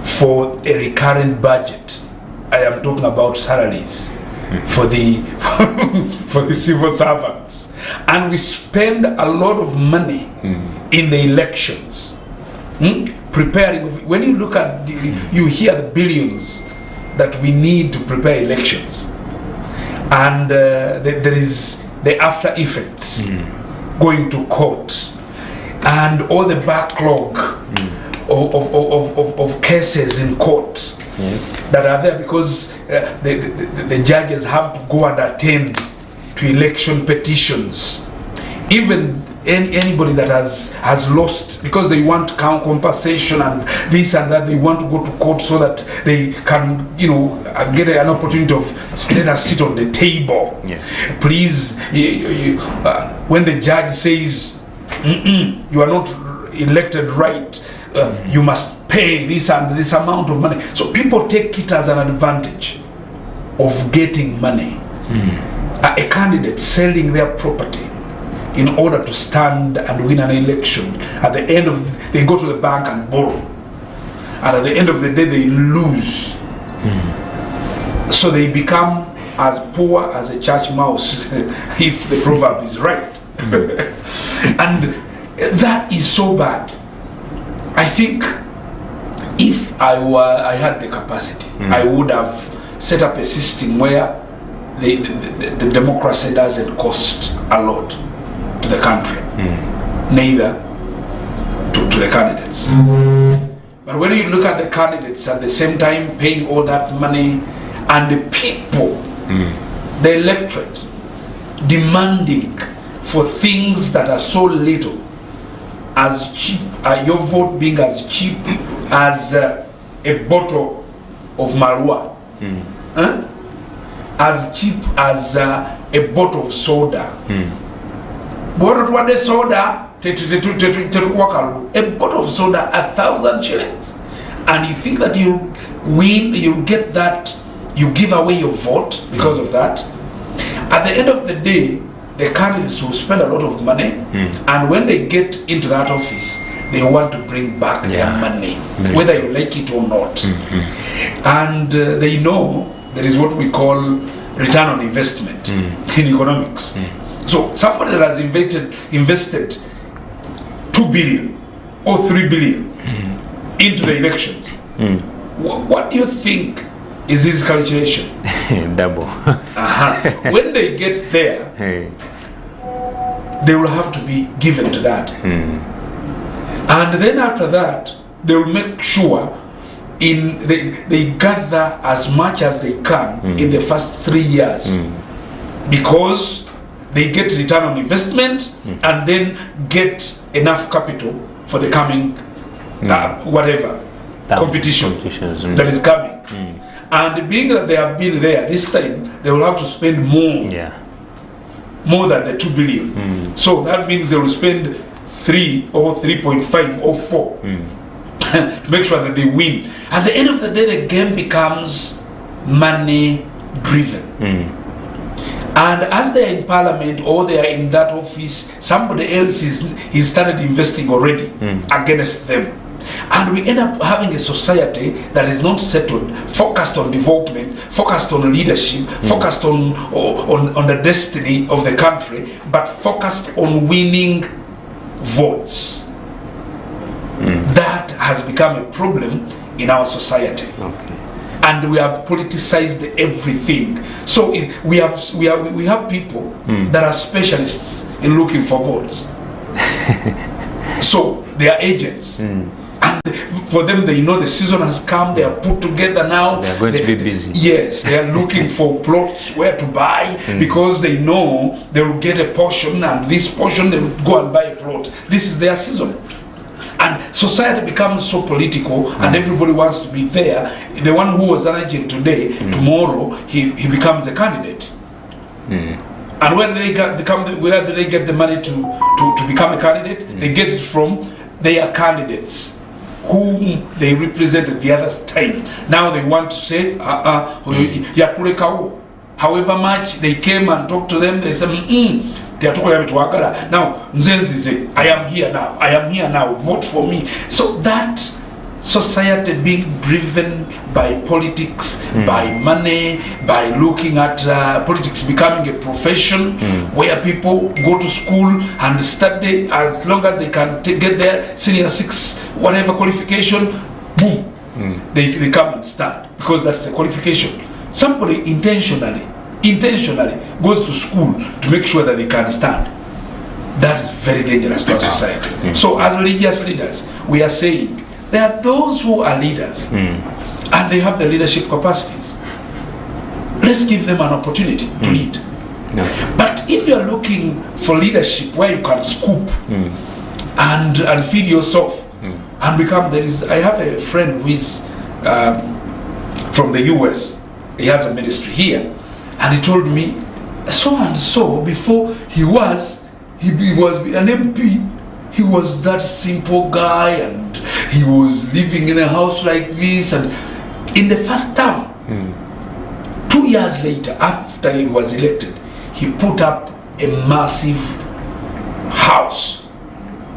for a recurrent budget. I am talking about salaries for the for the civil servants, and we spend a lot of money in the elections, preparing. When you look at you hear the billions that we need to prepare elections, and there is the after effects, going to court, and all the backlog of cases in court that are there because the judges have to go and attend to election petitions. Even anybody that has lost, because they want compensation and this and that, they want to go to court so that they can, get an opportunity of let us sit on the table. Please, when the judge says you are not elected right, you must pay this and this amount of money. So people take it as an advantage of getting money. A candidate selling their property in order to stand and win an election. At the end of they go to the bank and borrow, and at the end of the day they lose. So they become as poor as a church mouse, if the proverb is right. And that is so bad. I think if I had the capacity, I would have set up a system where the democracy doesn't cost a lot to the country, neither to the candidates. But when you look at the candidates at the same time paying all that money, and the people, the electorate, demanding for things that are so little, as cheap, your vote being as cheap as a bottle of Marua, as cheap as a bottle of soda. What the soda? A bottle of soda, 1,000 shillings, and you think that you win, you get that, you give away your vote because of that. At the end of the day, the candidates will spend a lot of money, and when they get into that office, they want to bring back their money, whether you like it or not. And they know there is what we call return on investment in economics. So somebody that has invested 2 billion or 3 billion into the elections, what do you think is his calculation? Double. When they get there, they will have to be given to that. And then after that, they will make sure they gather as much as they can in the first 3 years, because they get return on investment and then get enough capital for the coming whatever competition that is coming. And being that they have been there this time, they will have to spend more than the 2 billion. So that means they will spend 3 or 3.5 or 4 to make sure that they win. At the end of the day, the game becomes money driven. And as they are in parliament or they are in that office, somebody else is started investing already against them. And we end up having a society that is not settled, focused on development, focused on leadership, focused on the destiny of the country, but focused on winning votes. That has become a problem in our society. Okay. And we have politicized everything. So we have people that are specialists in looking for votes. So they are agents. And for them, they know the season has come. They are put together now. They are going to be busy. Yes, they are looking for plots where to buy because they know they will get a portion, and this portion they will go and buy a plot. This is their season. And society becomes so political, and everybody wants to be there. The one who was an agent today, tomorrow he becomes a candidate. And where do they get the money to become a candidate? They get it from their candidates, whom they represented the other time. Now they want to say, however much they came and talked to them, they say, now, I am here now, I am here now, vote for me. So that society being driven by politics, by money, by looking at politics becoming a profession where people go to school and study as long as they can get their senior 6, whatever qualification, boom, they come and stand because that's the qualification. Somebody intentionally goes to school to make sure that they can stand. That is very dangerous to our society. So as religious leaders, we are saying there are those who are leaders and they have the leadership capacities. Let's give them an opportunity to lead. But if you are looking for leadership where you can scoop and feed yourself and become, I have a friend who is from the US. He has a ministry here. And he told me, so and so, before he was an MP, he was that simple guy, and he was living in a house like this. And in the first term, 2 years later, after he was elected, he put up a massive house,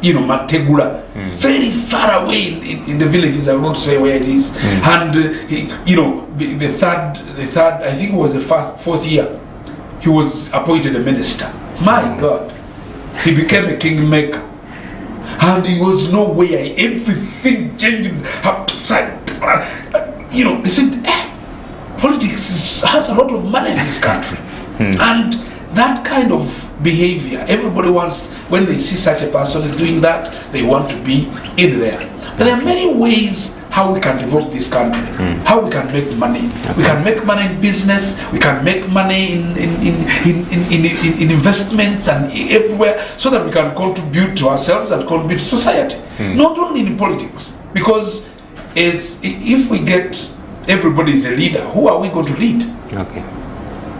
Mategula, very far away in the villages. I won't say where it is. And the third, I think it was the fourth year, he was appointed a minister. My God, he became a kingmaker, and he was nowhere. Everything changed upside down. He said, politics has a lot of money in this country, and that kind of behavior, everybody wants, when they see such a person is doing that, they want to be in there. But there are many ways how we can develop this country, how we can make money. We can make money in business, we can make money in investments and everywhere, so that we can contribute to ourselves and contribute to society. Not only in politics, because if we get everybody is a leader, who are we going to lead?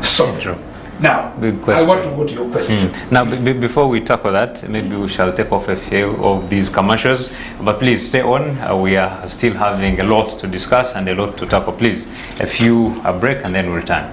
So true. Now, I want to go to your question. Now, before we tackle that, maybe we shall take off a few of these commercials. But please stay on. We are still having a lot to discuss and a lot to tackle. Please, a break and then we'll return.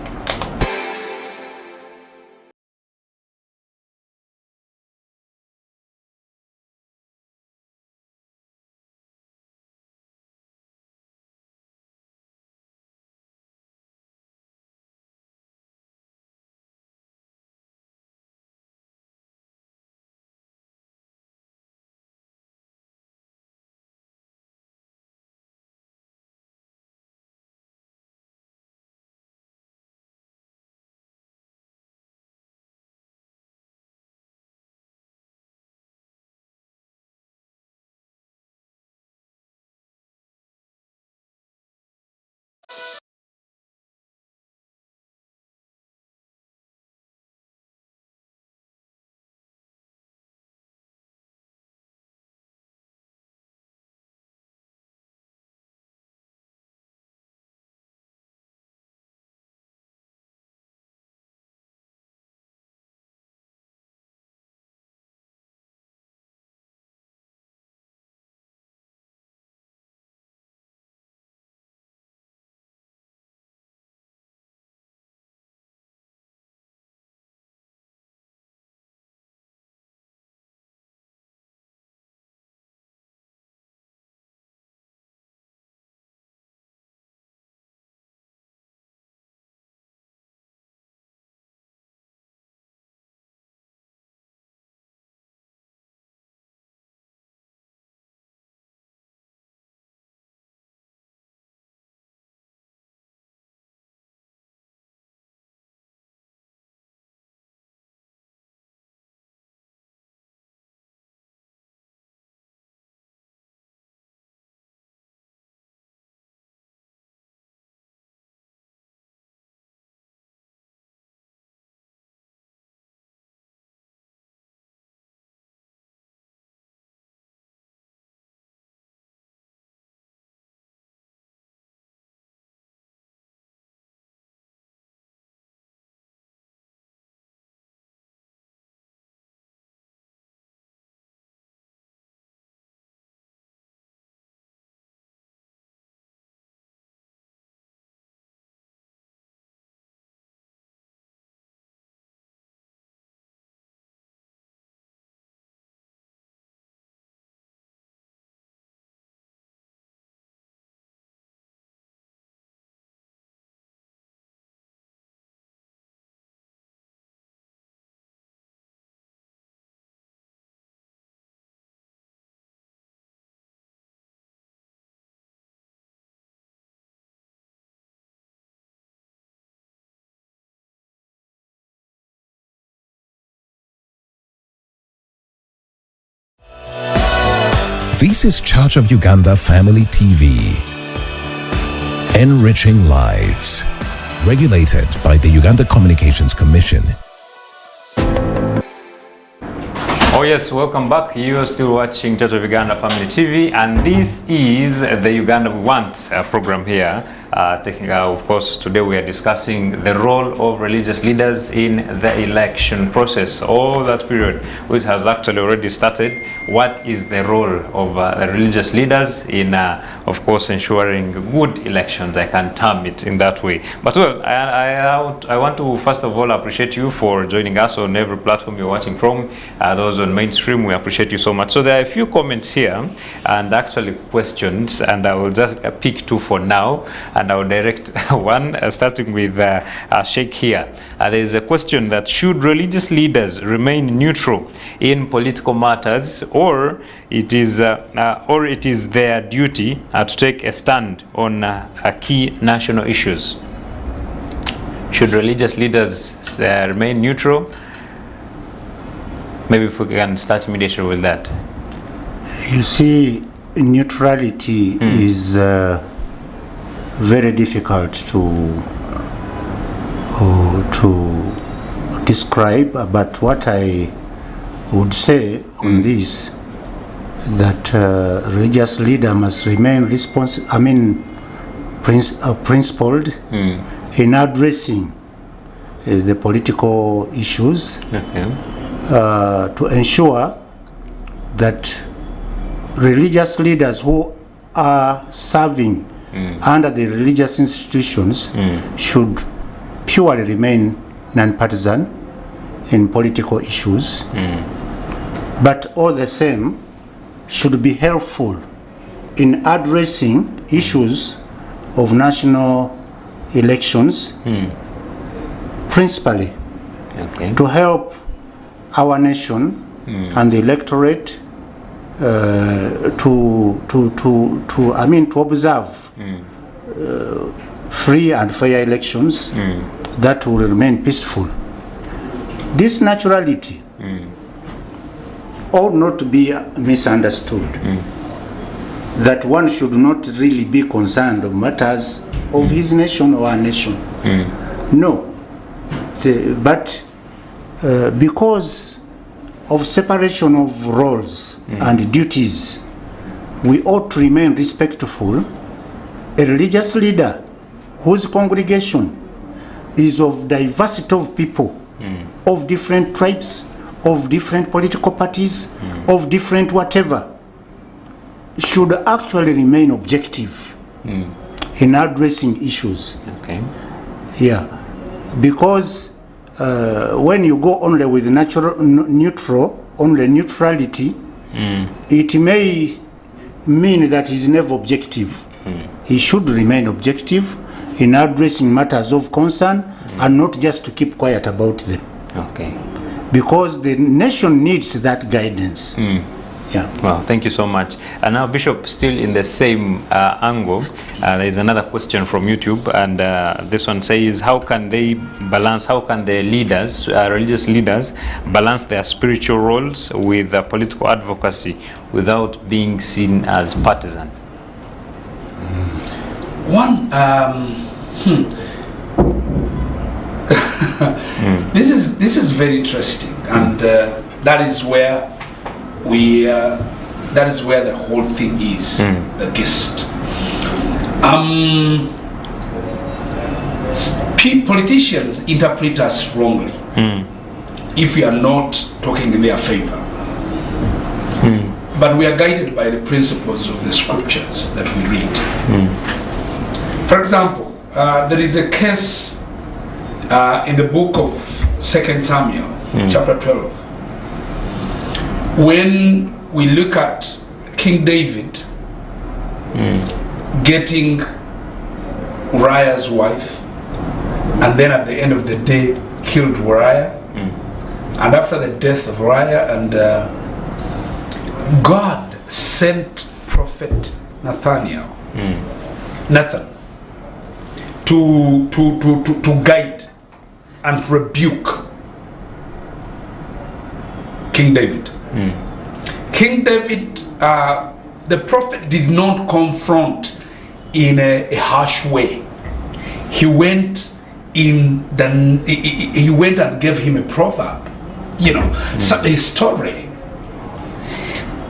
This is Church of Uganda Family TV. Enriching lives. Regulated by the Uganda Communications Commission. Oh yes, welcome back. You are still watching Church of Uganda Family TV, and this is the Uganda We Want program here. Of course, today we are discussing the role of religious leaders in the election process, all that period which has actually already started. What is the role of the religious leaders in, of course, ensuring good elections? I can term it in that way. But well, I want to first of all appreciate you for joining us on every platform you're watching from. Those on mainstream, we appreciate you so much. So there are a few comments here and actually questions, and I will just pick two for now. And I will direct one, starting with Sheikh here. There is a question that should religious leaders remain neutral in political matters, or it is their duty to take a stand on key national issues? Should religious leaders remain neutral? Maybe if we can start immediately with that. You see, neutrality is very difficult to describe, but what I would say on this, that religious leader must remain principled in addressing the political issues, to ensure that religious leaders who are serving under the religious institutions should purely remain non-partisan in political issues, but all the same should be helpful in addressing issues of national elections, principally to help our nation and the electorate to observe free and fair elections that will remain peaceful. This naturality ought not to be misunderstood, that one should not really be concerned of matters of his nation or our nation. No, but because of separation of roles and duties, we ought to remain respectful. A religious leader whose congregation is of diversity of people, of different tribes, of different political parties, of different whatever, should actually remain objective in addressing issues. Because when you go only with only neutrality, it may mean that he's never objective. He should remain objective in addressing matters of concern and not just to keep quiet about them. Because the nation needs that guidance. Well, thank you so much. And now, Bishop, still in the same angle, there is another question from YouTube, and this one says, how can the leaders, religious leaders, balance their spiritual roles with political advocacy without being seen as partisan? This is very interesting, and that is where the whole thing is, the gist. Politicians interpret us wrongly if we are not talking in their favor. But we are guided by the principles of the scriptures that we read. For example, there is a case in the book of 2 Samuel, chapter 12. When we look at King David getting Uriah's wife, and then at the end of the day killed Uriah, and after the death of Uriah, and God sent prophet Nathan to guide and rebuke King David. King David the prophet did not confront in a harsh way. He went he went and gave him a proverb, a story.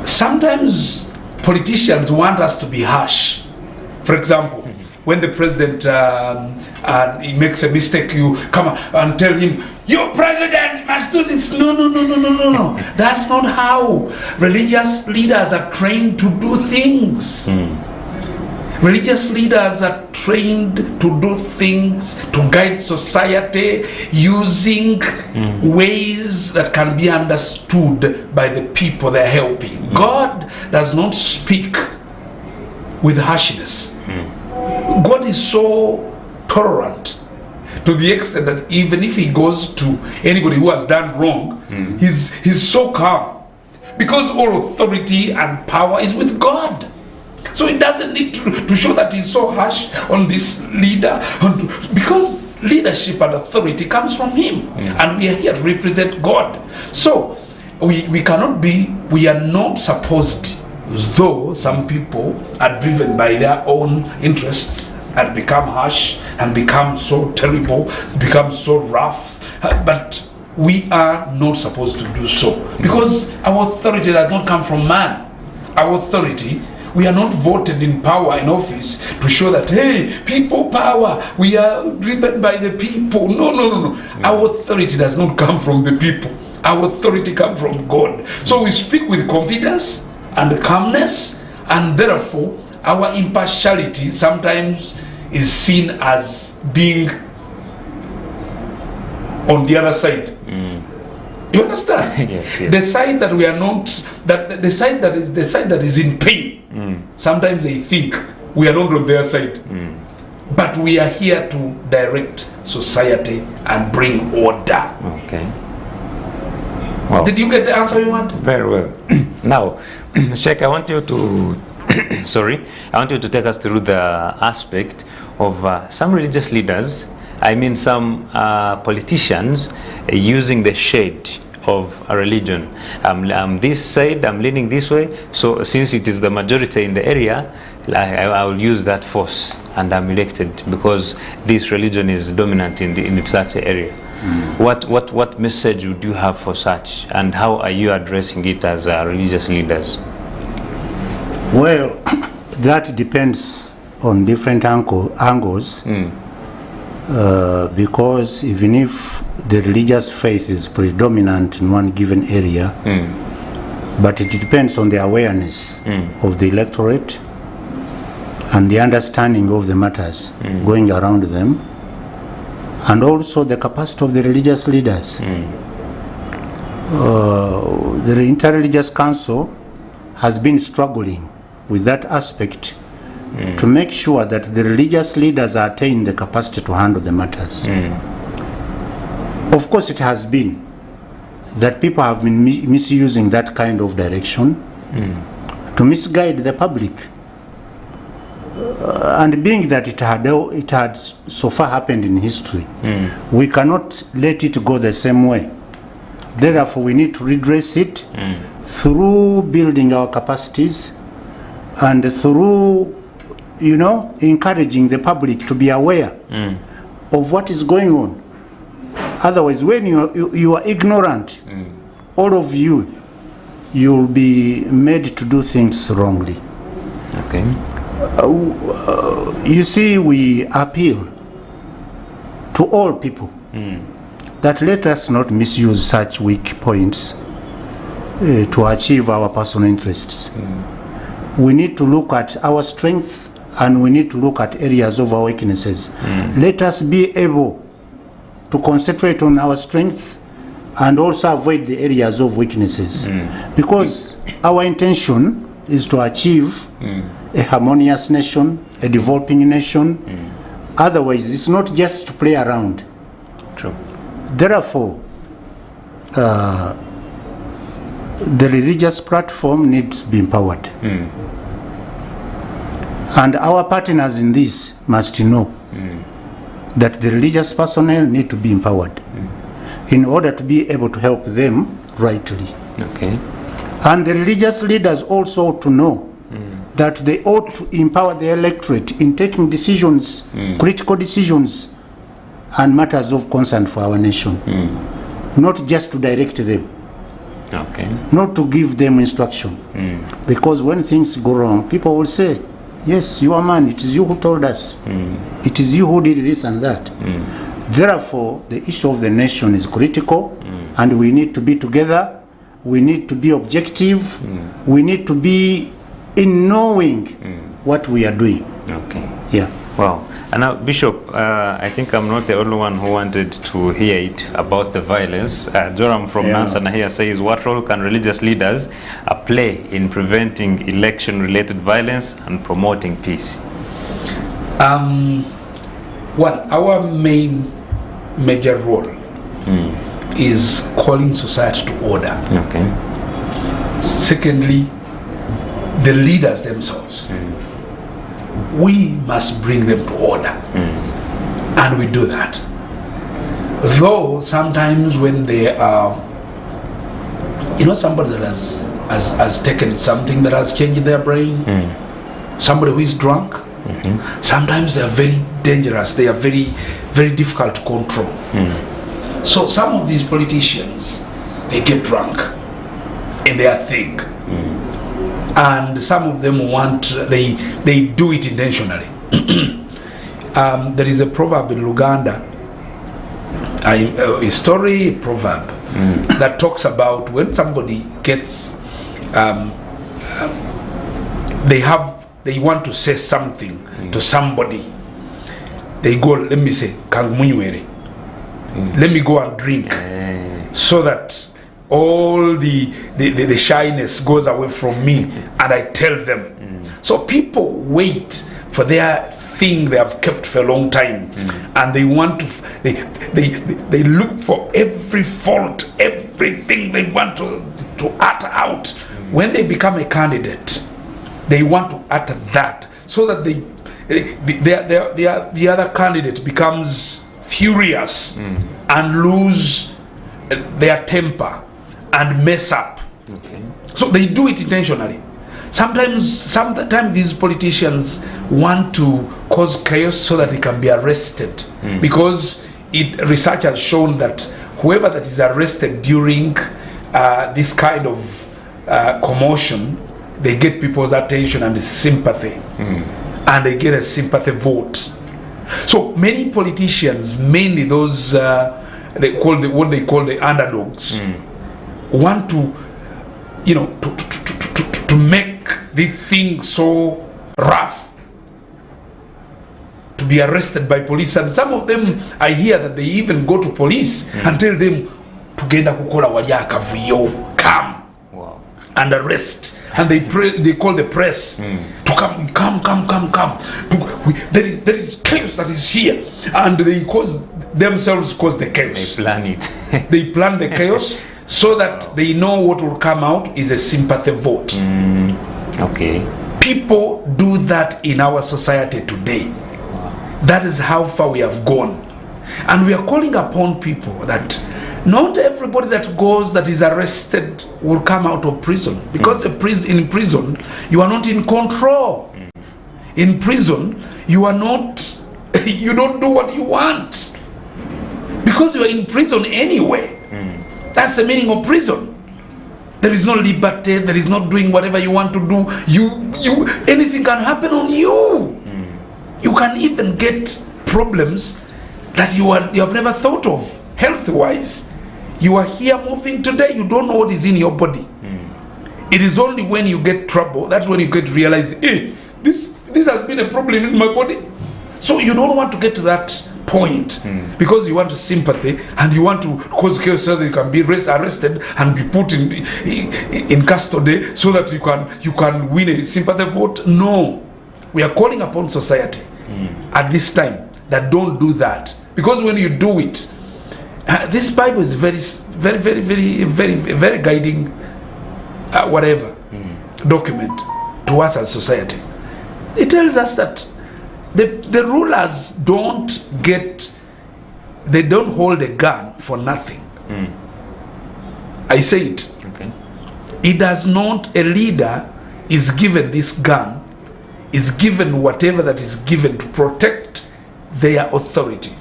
Sometimes politicians want us to be harsh. For example, when the president he makes a mistake, you come and tell him, "Your president must do this." No. That's not how religious leaders are trained to do things. Religious leaders are trained to do things, to guide society using ways that can be understood by the people they're helping. God does not speak with harshness. God is so tolerant to the extent that even if he goes to anybody who has done wrong, he's so calm, because all authority and power is with God. So he doesn't need to show that he's so harsh on this leader, because leadership and authority comes from him, and we are here to represent God. So we are not supposed, though some people are driven by their own interests and become harsh and become so terrible, become so rough, but we are not supposed to do so, because our authority does not come from man. Our authority, we are not voted in power, in office, to show that, hey, people power, we are driven by the people. No. Our authority does not come from the people. Our authority comes from God. So we speak with confidence and calmness, and therefore our impartiality sometimes is seen as being on the other side. You understand? Yes. The side that we are not, the side that is in pain. Sometimes they think we are not on their side, but we are here to direct society and bring order. Okay. Well, did you get the answer you want? Very well. Now, Sheikh, I want you to I want you to take us through the aspect of some religious leaders, some politicians using the shade of a religion. I'm this side, I'm leaning this way, so since it is the majority in the area, I will use that force and I'm elected because this religion is dominant in such an area. What message would you have for such, and how are you addressing it as religious leaders? Well, that depends on different angles, because even if the religious faith is predominant in one given area, but it depends on the awareness of the electorate and the understanding of the matters going around them, and also the capacity of the religious leaders. The Interreligious Council has been struggling with that aspect to make sure that the religious leaders attain the capacity to handle the matters. Of course, it has been that people have been misusing that kind of direction to misguide the public. And being that it had so far happened in history, we cannot let it go the same way. Therefore, we need to redress it through building our capacities and through, encouraging the public to be aware of what is going on. Otherwise, when you are ignorant, all of you'll be made to do things wrongly. Okay. You see, we appeal to all people that let us not misuse such weak points to achieve our personal interests. We need to look at our strengths and we need to look at areas of our weaknesses. Let us be able to concentrate on our strengths and also avoid the areas of weaknesses, because our intention is to achieve a harmonious nation, a developing nation. Otherwise, it's not just to play around. True. Therefore, the religious platform needs to be empowered. And our partners in this must know that the religious personnel need to be empowered in order to be able to help them rightly. Okay. And the religious leaders also to know that they ought to empower the electorate in taking decisions, critical decisions, and matters of concern for our nation. Not just to direct them, not to give them instruction. Because when things go wrong, people will say, yes, you are man, it is you who told us. It is you who did this and that. Therefore, the issue of the nation is critical, and we need to be together. We need to be objective. We need to be in knowing what we are doing. Yeah. Wow. And now, Bishop, I think I'm not the only one who wanted to hear it about the violence. Joram from Nansana here says, what role can religious leaders play in preventing election-related violence and promoting peace? Our major role is calling society to order. Secondly, the leaders themselves. We must bring them to order. And we do that. Though sometimes when they are, somebody that has taken something that has changed their brain, somebody who is drunk, sometimes they are very dangerous. They are very, very difficult to control. So some of these politicians, they get drunk in their thing. And some of them they do it intentionally. There is a proverb in Luganda, a story proverb that talks about when somebody gets, they want to say something to somebody. They go, let me say, Kangmunywere. Let me go and drink, so that all the shyness goes away from me, and I tell them. So people wait for their thing they have kept for a long time, and they want to, they look for every fault, everything they want to utter out. When they become a candidate, they want to utter that, so that the other candidate becomes furious and lose their temper and mess up. So they do it intentionally. Sometimes these politicians want to cause chaos so that they can be arrested, because research has shown that whoever that is arrested during this kind of commotion, they get people's attention and sympathy, and they get a sympathy vote. So many politicians, mainly those what they call the underdogs, want to, to make this thing so rough, to be arrested by police. And some of them, I hear that they even go to police and tell them, "Tugenda kukola walya akavuyo, come and arrest." And they call the press to come. There is chaos that is here, and they themselves cause the chaos. They plan it. They plan the chaos so that they know what will come out is a sympathy vote. People do that in our society today. That is how far we have gone, and we are calling upon people that not everybody that is arrested will come out of prison, because in prison you are not in control. In prison you are not, you don't do what you want, because you are in prison anyway. That's the meaning of prison. There is no liberty. There is not doing whatever you want to do. Anything can happen on you. You can even get problems that you have never thought of, health-wise. You are here moving today, you don't know what is in your body. It is only when you get trouble, that's when you get to realize, hey, this has been a problem in my body. So you don't want to get to that point, because you want to sympathy and you want to cause chaos so that you can be arrested and be put in custody so that you can win a sympathy vote. No, we are calling upon society at this time that don't do that, because when you do it, this Bible is very, very, very, very, very, very guiding, document to us as society. It tells us that the rulers don't hold a gun for nothing. I say it. A leader is given this gun is given whatever that is given to protect their authority.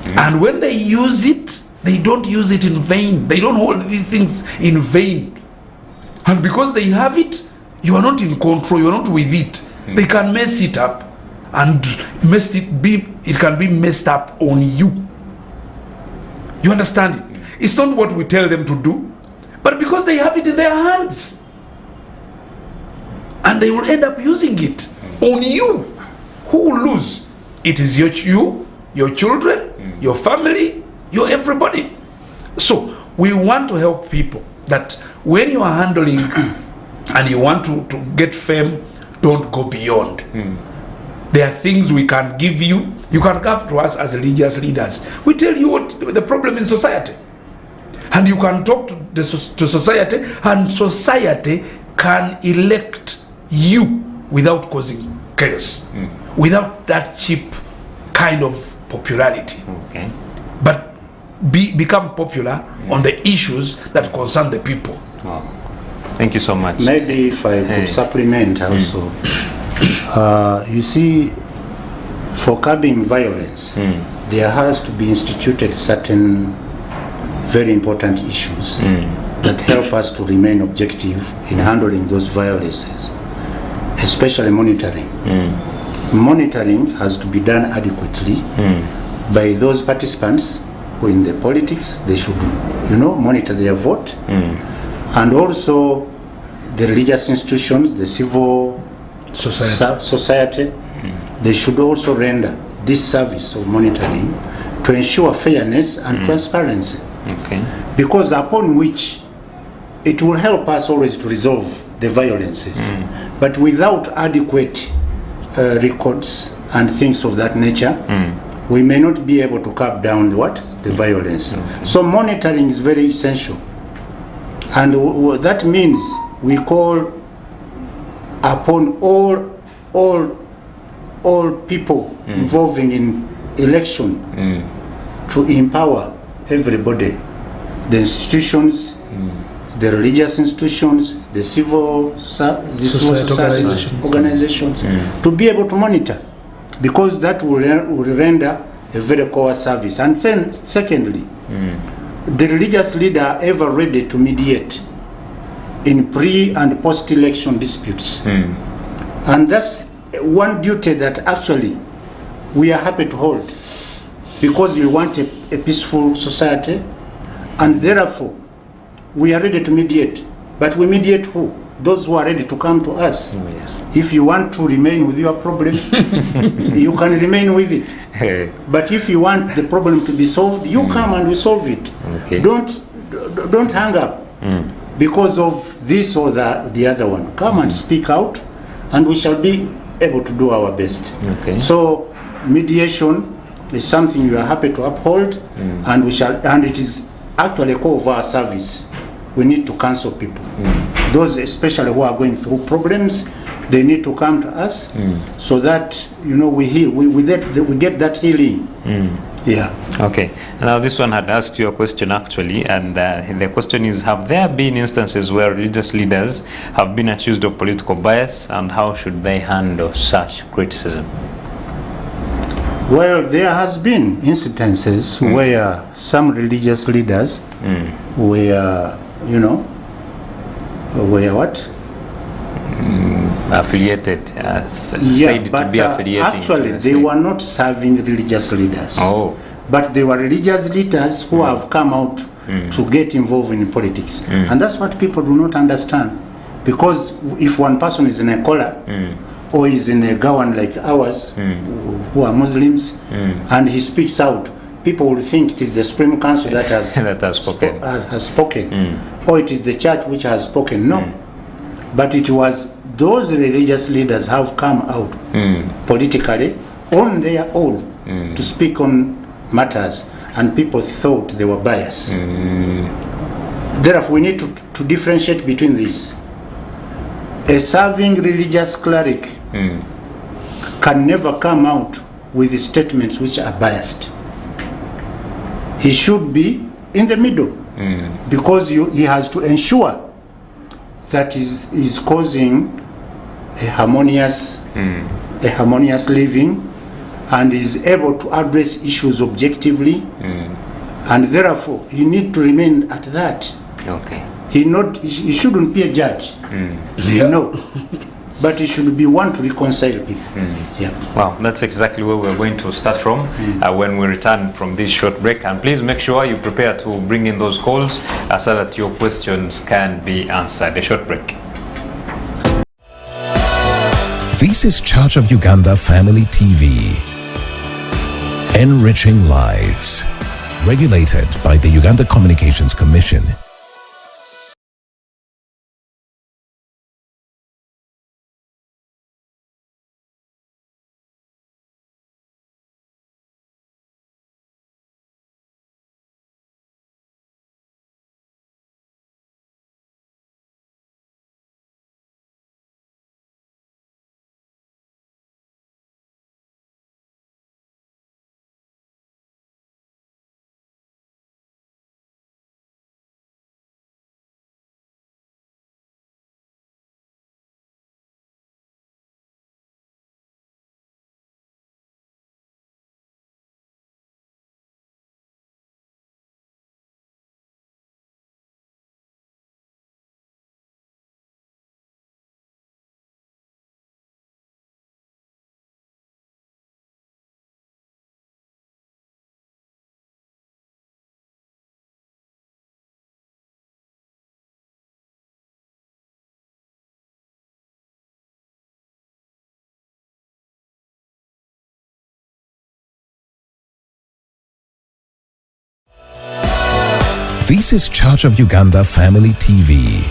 And when they use it, they don't use it in vain. They don't hold these things in vain. And because they have it, you are not in control, you are not with it. They can mess it up, and it can be messed up on you. You understand it? It's not what we tell them to do, but because they have it in their hands, and they will end up using it on you. Who will lose? It is your children, your family, your everybody. So we want to help people that when you are handling and you want to get fame, don't go beyond. There are things we can give you. You can come to us as religious leaders. We tell you what the problem in society, and you can talk to society, and society can elect you without causing chaos, without that cheap kind of popularity. Okay. But become popular on the issues that concern the people. Wow. Thank you so much. Maybe if I could supplement also. You see, for curbing violence, there has to be instituted certain very important issues that help us to remain objective in handling those violences, especially monitoring. Monitoring has to be done adequately by those participants who in the politics. They should, monitor their vote, and also the religious institutions, the civil society, they should also render this service of monitoring to ensure fairness and transparency. Okay. Because upon which it will help us always to resolve the violences. But without adequate records and things of that nature, we may not be able to curb down the violence. Okay. So monitoring is very essential. And that means we call upon all people involving in election to empower everybody, the institutions, the religious institutions, the civil society organizations, to be able to monitor, because that will render a very core service. And then secondly, the religious leader ever ready to mediate in pre and post-election disputes. And that's one duty that actually we are happy to hold, because we want a peaceful society, and therefore we are ready to mediate. But we mediate who? Those who are ready to come to us. Oh, yes. If you want to remain with your problem, you can remain with it. Hey. But if you want the problem to be solved, you come and we solve it. Okay. Don't hang up because of this or the other one. Come and speak out, and we shall be able to do our best. Okay. So mediation is something we are happy to uphold, and it is actually a core of our service. We need to counsel people. Those especially who are going through problems, they need to come to us so that we heal. We get that healing. Yeah. Okay. Now this one had asked you a question actually, and the question is: have there been instances where religious leaders have been accused of political bias, and how should they handle such criticism? Well, there has been incidences where some religious leaders were, were what? Affiliated, said to be affiliating. Actually, they were not serving religious leaders. Oh. But they were religious leaders who have come out to get involved in politics. And that's what people do not understand. Because if one person is in a collar, or is in a gown like ours, who are Muslims, and he speaks out, people will think it is the Supreme Council that has, has spoken, or it is the church which has spoken. No. But it was those religious leaders have come out politically on their own to speak on matters, and people thought they were biased. Therefore, we need to differentiate between this. A serving religious cleric can never come out with statements which are biased. He should be in the middle, because he has to ensure that is causing a harmonious living, and is able to address issues objectively, and therefore you need to remain at that. Okay. He shouldn't be a judge. No. But he should be one to reconcile people. Yeah. Well, that's exactly where we're going to start from when we return from this short break. And please make sure you prepare to bring in those calls so that your questions can be answered. A short break. This is Church of Uganda Family TV. Enriching lives. Regulated by the Uganda Communications Commission. This is Church of Uganda Family TV.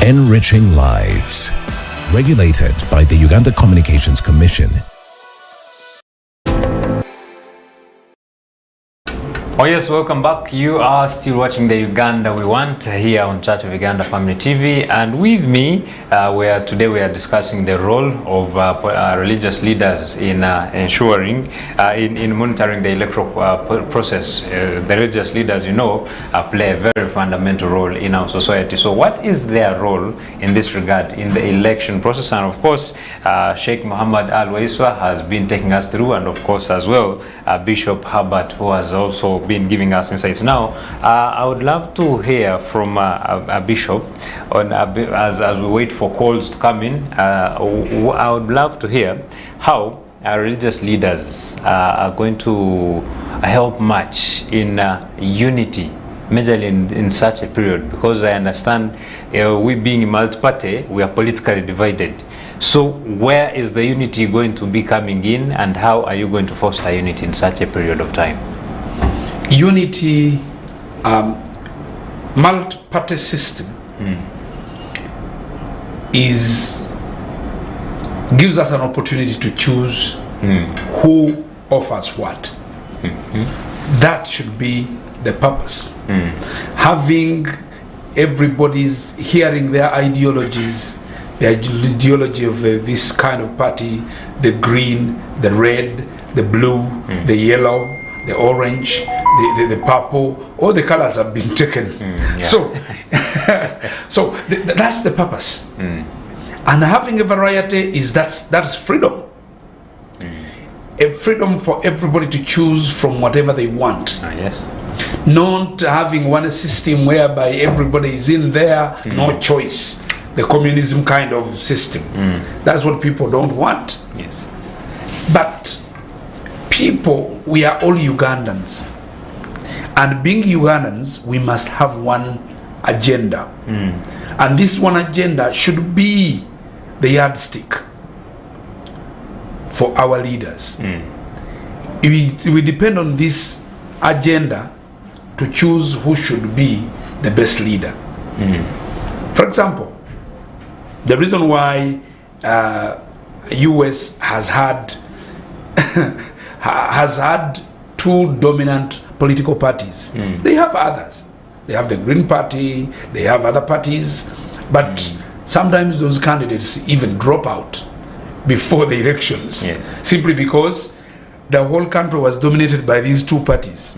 Enriching lives. Regulated by the Uganda Communications Commission. Oh yes, welcome back. You are still watching the Uganda We Want here on Church of Uganda Family TV, and with me, today we are discussing the role of religious leaders in ensuring, in monitoring the electoral process. The religious leaders, you know, play a very fundamental role in our society. So what is their role in this regard in the election process? And of course, Sheikh Muhammad Al-Waiswa has been taking us through, and of course as well, Bishop Herbert, who has also been giving us insights. Now, I would love to hear from a bishop on as we wait for calls to come in. I would love to hear how our religious leaders are going to help much in unity, majorly in such a period, because I understand we being multi-party, we are politically divided. So where is the unity going to be coming in, and how are you going to foster unity in such a period of time? Unity, multi-party system gives us an opportunity to choose who offers what. That should be the purpose. Having everybody's hearing their ideologies, the ideology of this kind of party, the green, the red, the blue, the yellow, the orange, the purple, all the colors have been taken. So that's the purpose. And having a variety that's freedom. A freedom for everybody to choose from whatever they want. Yes. Not having one system whereby everybody is in there, no choice. The communism kind of system. That's what people don't want. Yes. But people, we are all Ugandans. And being Ugandans, we must have one agenda. And this one agenda should be the yardstick for our leaders. We depend on this agenda to choose who should be the best leader. For example, the reason why US has had two dominant political parties. They have others. They have the Green Party, they have other parties, but sometimes those candidates even drop out before the elections, simply because the whole country was dominated by these two parties,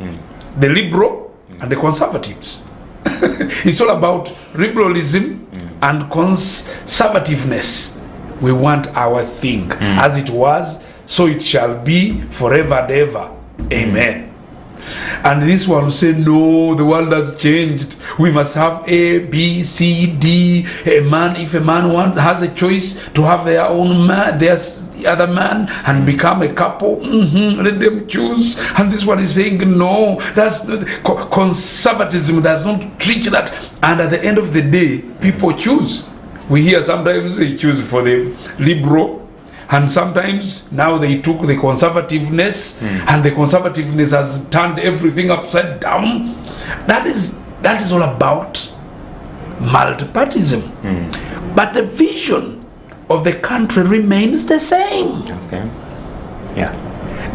the Liberal and the Conservatives. It's all about liberalism and conservativeness. We want our thing. As it was, so it shall be forever and ever. Amen. And this one will say, no, the world has changed. We must have A, B, C, D. If a man has a choice to have their own man, there's the other man, and become a couple, let them choose. And this one is saying, no, that's conservatism does not preach that. And at the end of the day, people choose. We hear sometimes they choose for the liberal, and sometimes now they took the conservativeness, and the conservativeness has turned everything upside down. That is all about multipartyism. But the vision of the country remains the same. Okay. Yeah.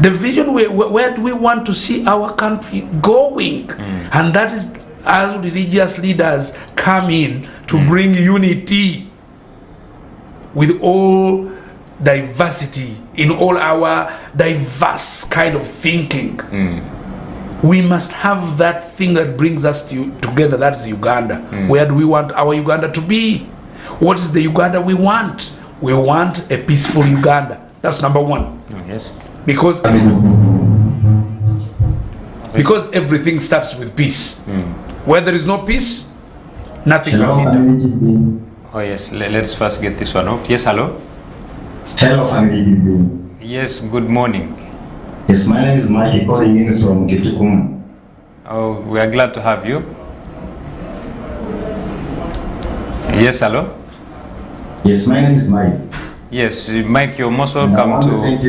The vision, where do we want to see our country going? And that is as religious leaders come in to bring unity with all diversity in all our diverse kind of thinking. We must have that thing that brings us together. That's Uganda. Where do we want our Uganda to be? What is the Uganda we want? We want a peaceful Uganda. That's number one. Yes. Because everything starts with peace. Where there is no peace, nothing can be done. Oh yes, let's first get this one off. Yes, hello? Hello, family. Yes, good morning. Yes, my name is Mike, calling in from Kitukum. Oh, we are glad to have you. Yes, hello? Yes, my name is Mike. Yes, Mike, you're most welcome I want to thank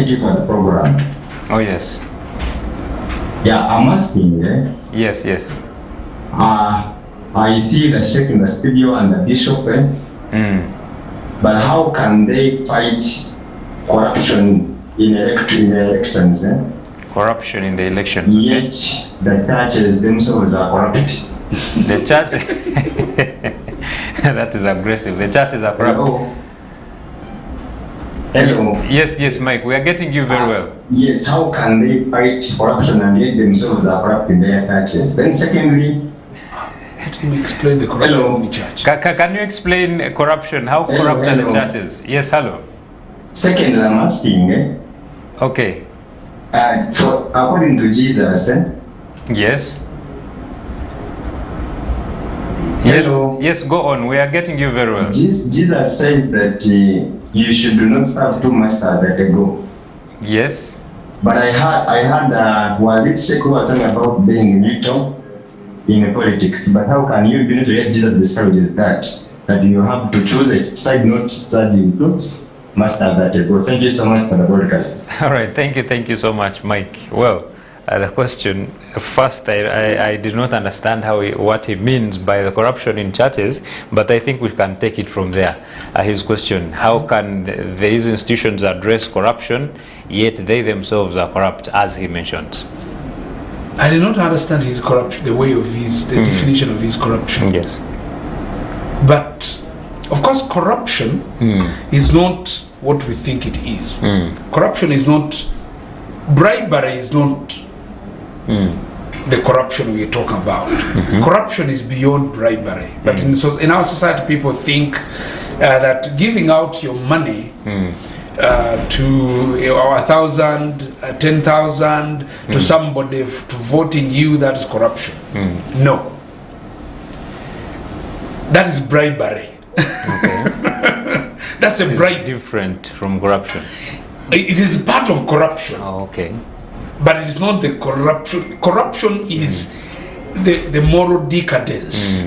you for the program. Oh yes. Yeah, I'm asking, Yes, yes. I see the sheikh in the studio and the bishop, but how can they fight corruption in elections? Corruption in the election. Yet the churches themselves are corrupt. The church, that is aggressive. The churches are corrupt. Hello. Yes, Mike, we are getting you very well. Yes, how can they fight corruption and yet themselves are corrupt in their churches? Then secondly, let me explain the corruption in the church. Can you explain corruption? How corrupt are the churches? Yes, hello. Secondly, I'm asking, okay. According to Jesus, Yes. Hello. Yes, go on. We are getting you very well. Jesus said that you should not serve two masters at a go. Yes. But I heard, was it Sheikh who was talking about being neutral in politics? But how can you be neutral? Yes, Jesus discourages that you have to choose a side, not studying groups. Master that a go. Thank you so much for the broadcast. All right, thank you so much, Mike. Well, the question, first I did not understand what he means by the corruption in churches, but I think we can take it from there. His question, how can these institutions address corruption, yet they themselves are corrupt, as he mentions? I did not understand his corruption, the definition of his corruption. Yes. But, of course, corruption is not what we think it is. Corruption is not, bribery is not the corruption we are talking about. Corruption is beyond bribery. But in our society, people think that giving out your money to 1,000, 10,000 to somebody to voting you, that is corruption. No. That is bribery. Okay. That's a bribe. Different from corruption. It is part of corruption. Oh, okay. But it is not the corruption. Corruption is the moral decadence.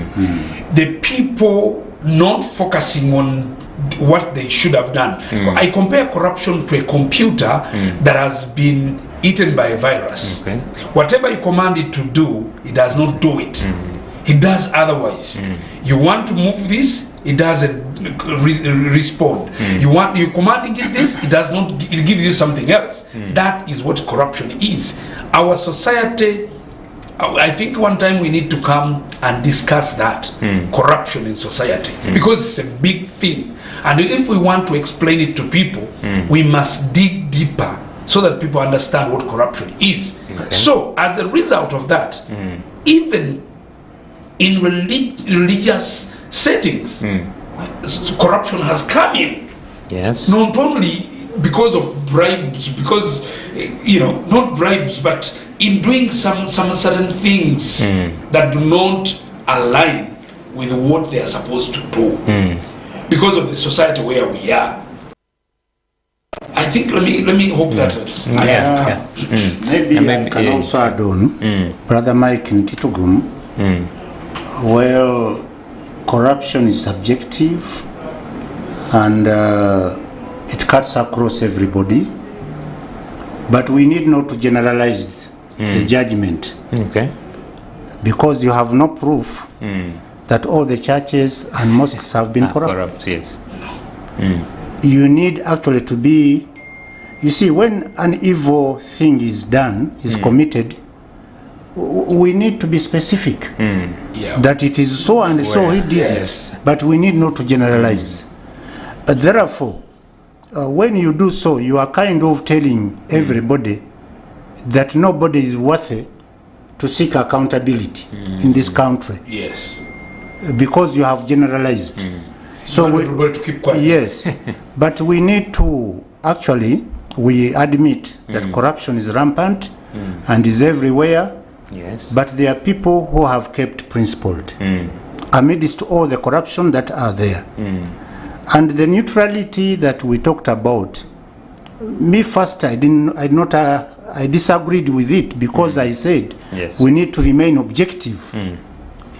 The people not focusing on what they should have done. I compare corruption to a computer that has been eaten by a virus. Okay. Whatever you command it to do, it does not do it. It does otherwise. You want to move this, it doesn't respond. You commanding it this, it does not. It gives you something else. That is what corruption is. Our society, I think one time we need to come and discuss that corruption in society, because it's a big thing. And if we want to explain it to people, we must dig deeper so that people understand what corruption is. Okay. So as a result of that, even in religious settings, corruption has come in. Yes. Not only because of bribes, because, not bribes, but in doing some certain things that do not align with what they are supposed to do. Because of the society where we are. I think, let me hope that I have come. Maybe I can also add on, Brother Mike in Kitugum, well, corruption is subjective and it cuts across everybody, but we need not to generalize the judgment. Okay. Because you have no proof that all the churches and mosques have been corrupt. Yes. You need actually to be, you see, when an evil thing is done, is committed, we need to be specific that it is so and so he did it, but we need not to generalize. Therefore, when you do so, you are kind of telling everybody that nobody is worthy to seek accountability in this country. Yes. Because you have generalized. So we to keep quiet. Yes, but we need to actually, we admit that corruption is rampant and is everywhere. Yes. But there are people who have kept principled amidst all the corruption that are there. And the neutrality that we talked about, me first, I disagreed with it because I said we need to remain objective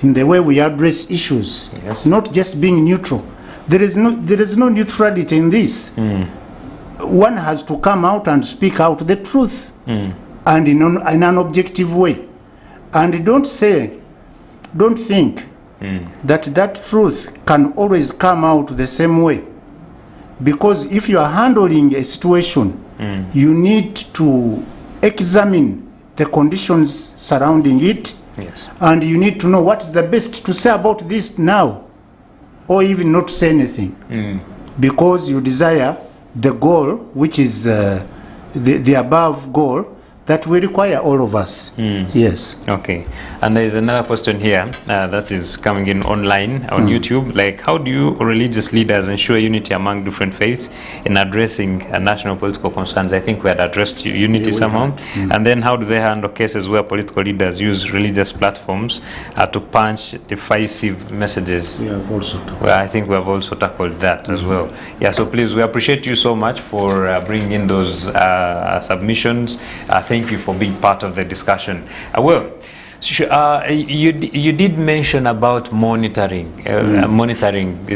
in the way we address issues, not just being neutral. There is no neutrality in this. One has to come out and speak out the truth, and in an objective way. And don't think that truth can always come out the same way. Because if you are handling a situation, you need to examine the conditions surrounding it, and you need to know what is the best to say about this now, or even not say anything, because you desire the goal, which is the above goal that we require all of us. Yes. Okay. And there is another question here that is coming in online on YouTube. Like, how do you religious leaders ensure unity among different faiths in addressing national political concerns? I think we had addressed unity somehow. And then how do they handle cases where political leaders use religious platforms to punch divisive messages? We have also tackled. Well, I think we have also tackled that as well. Yeah, so please, we appreciate you so much for bringing in those submissions. Thank you for being part of the discussion. You did mention about monitoring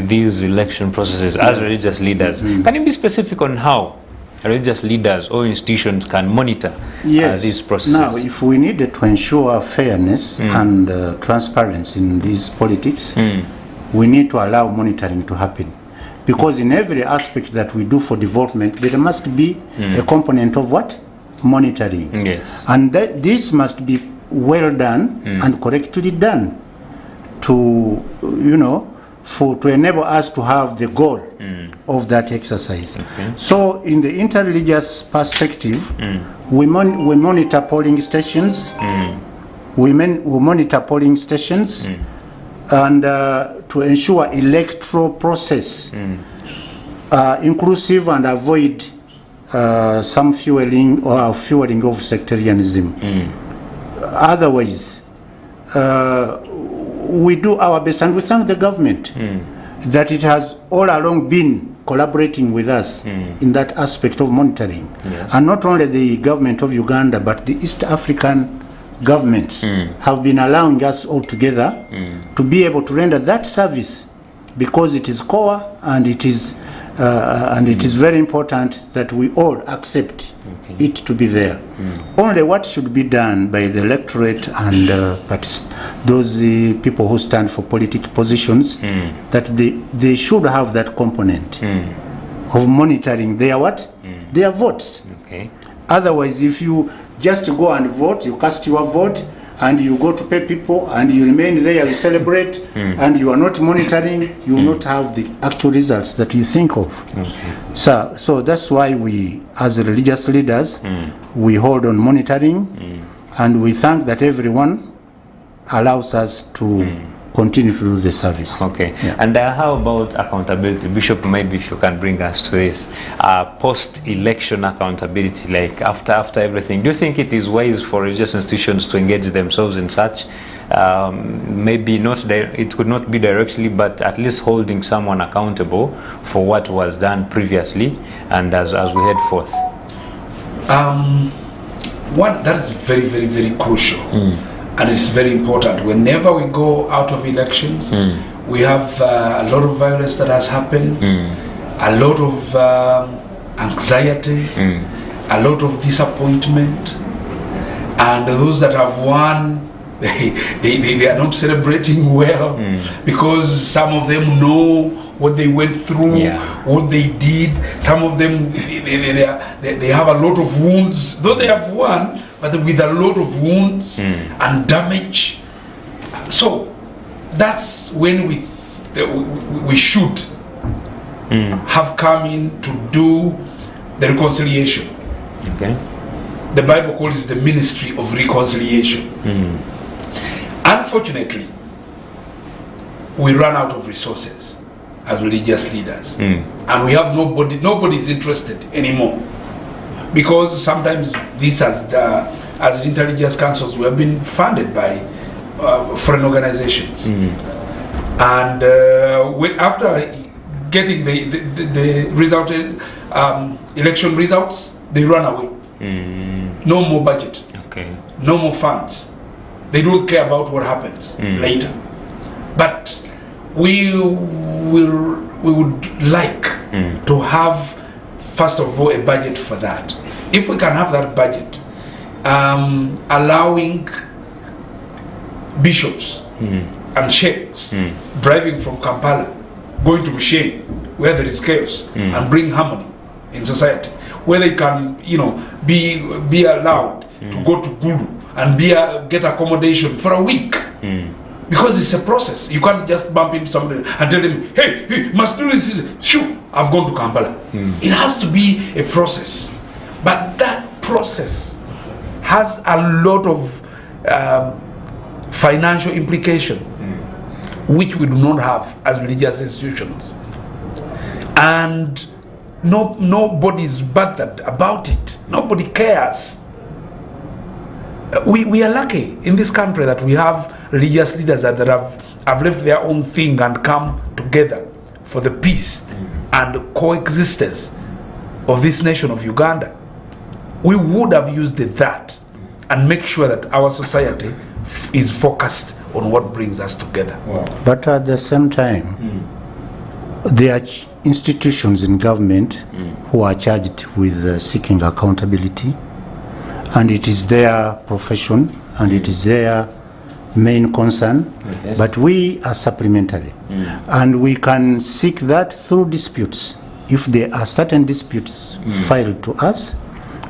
these election processes as religious leaders. Can you be specific on how religious leaders or institutions can monitor these processes? Now, if we needed to ensure fairness and transparency in these politics, we need to allow monitoring to happen. Because in every aspect that we do for development, there must be a component of what? Monitoring. Yes. And this must be well done and correctly done to to enable us to have the goal of that exercise. Okay. So in the interreligious perspective, we monitor polling stations. We monitor polling stations and to ensure electoral process inclusive and avoid some fueling of sectarianism. Otherwise, we do our best, and we thank the government that it has all along been collaborating with us in that aspect of monitoring. Yes. And not only the government of Uganda, but the East African governments have been allowing us all together to be able to render that service, because it is core and it is very important that we all accept it to be there. Only what should be done by the electorate and those people who stand for political positions, that they should have that component of monitoring their their votes. Okay. Otherwise, if you just go and vote, you cast your vote, and you go to pay people, and you remain there, you celebrate, and you are not monitoring, you will not have the actual results that you think of. Okay. So that's why we, as religious leaders, we hold on monitoring, and we thank that everyone allows us to continue to do the service. Okay. Yeah. And how about accountability? Bishop, maybe if you can bring us to this. Post-election accountability, like after everything. Do you think it is wise for religious institutions to engage themselves in such? Maybe not, it could not be directly, but at least holding someone accountable for what was done previously, and as we head forth. One that is very, very, very crucial, and it's very important. Whenever we go out of elections, we have a lot of violence that has happened, a lot of anxiety, a lot of disappointment, and those that have won, they are not celebrating well, because some of them know what they went through, what they did. Some of them, they have a lot of wounds, though they have won, but with a lot of wounds and damage. So that's when we should have come in to do the reconciliation. Okay. The Bible calls it the ministry of reconciliation. Unfortunately, we run out of resources as religious leaders, and we have nobody is interested anymore, because sometimes this as intelligence councils, we have been funded by foreign organizations, and after getting the resulted election results, they run away. No more budget, no more funds. They don't care about what happens later. But we would like to have, first of all, a budget for that. If we can have that budget, allowing bishops and sheikhs driving from Kampala, going to Busheni, where there is chaos, and bring harmony in society, where they can, be allowed to go to Gulu and get accommodation for a week, because it's a process. You can't just bump into somebody and tell them, hey, must do this. Shoo, I've gone to Kampala. It has to be a process, but that process has a lot of financial implication, which we do not have as religious institutions, and nobody's bothered about it. Nobody cares. We are lucky in this country that we have religious leaders that have left their own thing and come together for the peace and coexistence of this nation of Uganda. We would have used that and make sure that our society is focused on what brings us together. But at the same time, there are institutions in government who are charged with seeking accountability, and it is their profession and it is their main concern. Yes. But we are supplementary, and we can seek that through disputes. If there are certain disputes filed to us,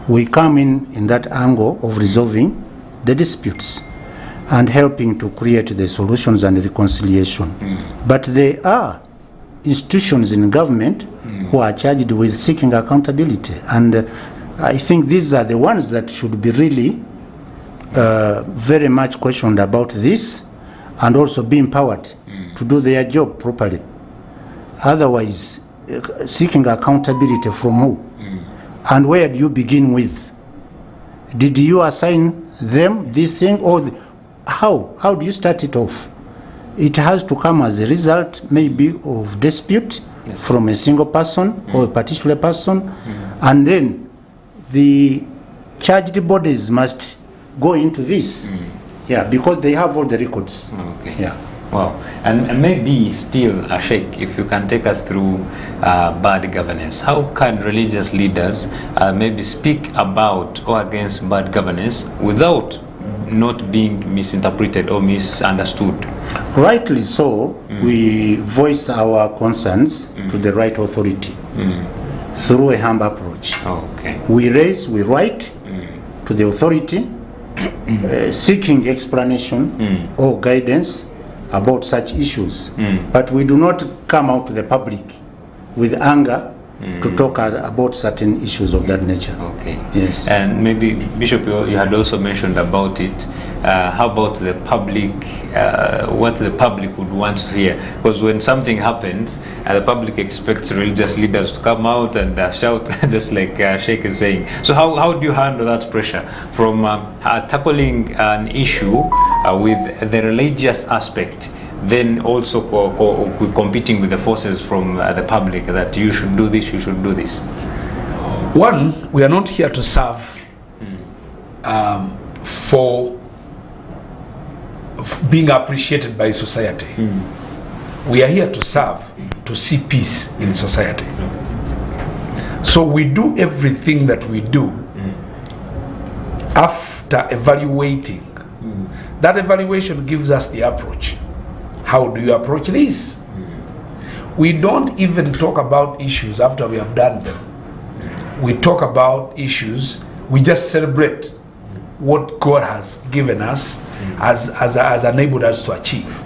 we come in that angle of resolving the disputes and helping to create the solutions and reconciliation. But there are institutions in government who are charged with seeking accountability, and I think these are the ones that should be really very much questioned about this, and also be empowered to do their job properly. Otherwise, seeking accountability from who? And where do you begin with? Did you assign them this thing, or how do you start it off? It has to come as a result maybe of dispute from a single person or a particular person, and then the charged bodies must go into this, because they have all the records. Wow. And maybe still, Sheikh, if you can take us through bad governance. How can religious leaders maybe speak about or against bad governance without not being misinterpreted or misunderstood? Rightly so, we voice our concerns to the right authority through a humble approach. We write to the authority seeking explanation or guidance about such issues, but we do not come out to the public with anger to talk about certain issues of that nature. Yes. And maybe Bishop, you had also mentioned about it, how about the public, what the public would want to hear? Because when something happens, the public expects religious leaders to come out and shout, just like Sheikh is saying. So how do you handle that pressure from tackling an issue with the religious aspect, then also competing with the forces from the public that you should do this, you should do this? One, we are not here to serve for being appreciated by society. We are here to serve, to see peace in society. So we do everything that we do after evaluating. That evaluation gives us the approach. How do you approach this? We don't even talk about issues after we have done them. We talk about issues, we just celebrate what God has given us as enabled us to achieve.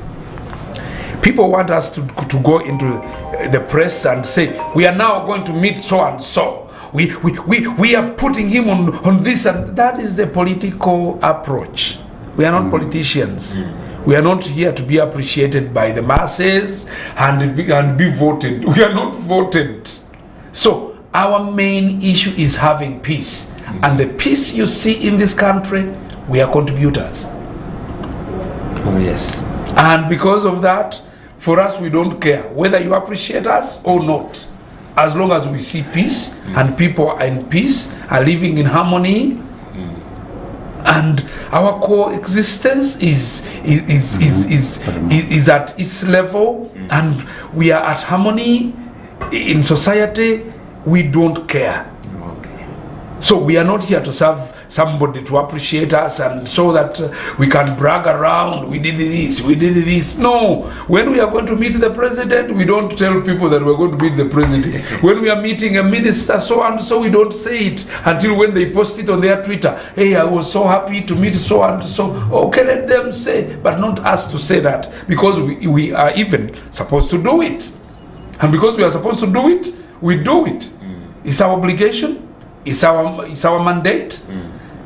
People want us to go into the press and say, we are now going to meet so and so. We are putting him on this, and that is a political approach. We are not politicians. We are not here to be appreciated by the masses and be voted. We are not voted. So our main issue is having peace. And the peace you see in this country, we are contributors. Oh, yes. And because of that, for us, we don't care whether you appreciate us or not. As long as we see peace and people are in peace, are living in harmony, and our coexistence is at its level, and we are at harmony in society, we don't care. So we are not here to serve somebody to appreciate us and so that we can brag around, we did this, we did this. No, when we are going to meet the president, we don't tell people that we're going to meet the president. When we are meeting a minister so and so, we don't say it until when they post it on their Twitter. Hey, I was so happy to meet so and so. Okay, let them say, but not us to say that, because we are even supposed to do it. And because we are supposed to do it, we do it. It's our obligation. It's our mandate,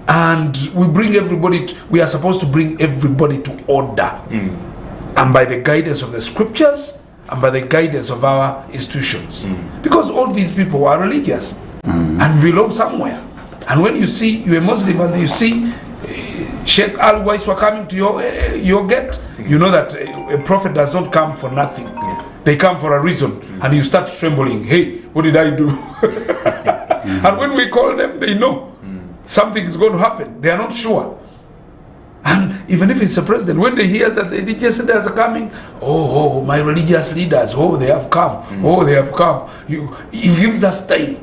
and we bring everybody. We are supposed to bring everybody to order, and by the guidance of the scriptures and by the guidance of our institutions, because all these people are religious and belong somewhere. And when you see you're a Muslim and you see Sheikh Al-Wais were coming to your gate, you know that a prophet does not come for nothing. They come for a reason, and you start trembling. Hey, what did I do? And when we call them, they know something is going to happen. They are not sure. And even if it's a president, when they hear that the religious leaders are coming, oh, my religious leaders, oh, they have come, oh, they have come. He gives us time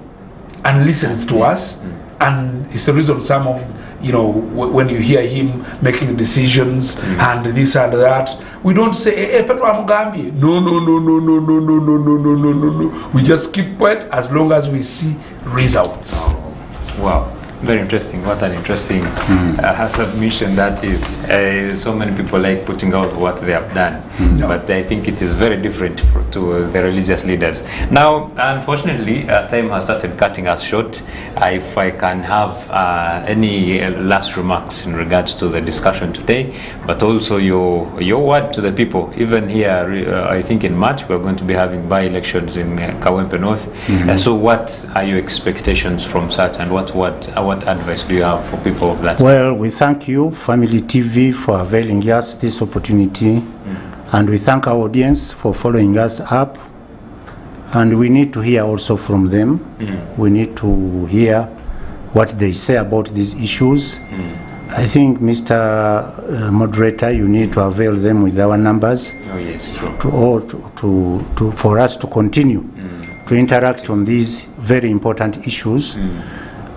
and listens to us, and it's the reason some of, when you hear him making decisions and this and that, we don't say, hey, Fetwa Mugambi. No. We just keep quiet as long as we see results. Wow. Very interesting. What an interesting submission that is. So many people like putting out what they have done, but I think it is very different to the religious leaders. Now, unfortunately, time has started cutting us short. If I can have any last remarks in regards to the discussion today, but also your word to the people. Even here, I think in March, we're going to be having by-elections in Kawempe North. So what are your expectations from such, and what advice do you have for people of that? Well, we thank you, Family TV, for availing us this opportunity, and we thank our audience for following us up, and we need to hear also from them. We need to hear what they say about these issues. I think, Mr. Moderator, you need to avail them with our numbers. Oh, yes, true. For us to continue to interact on these very important issues.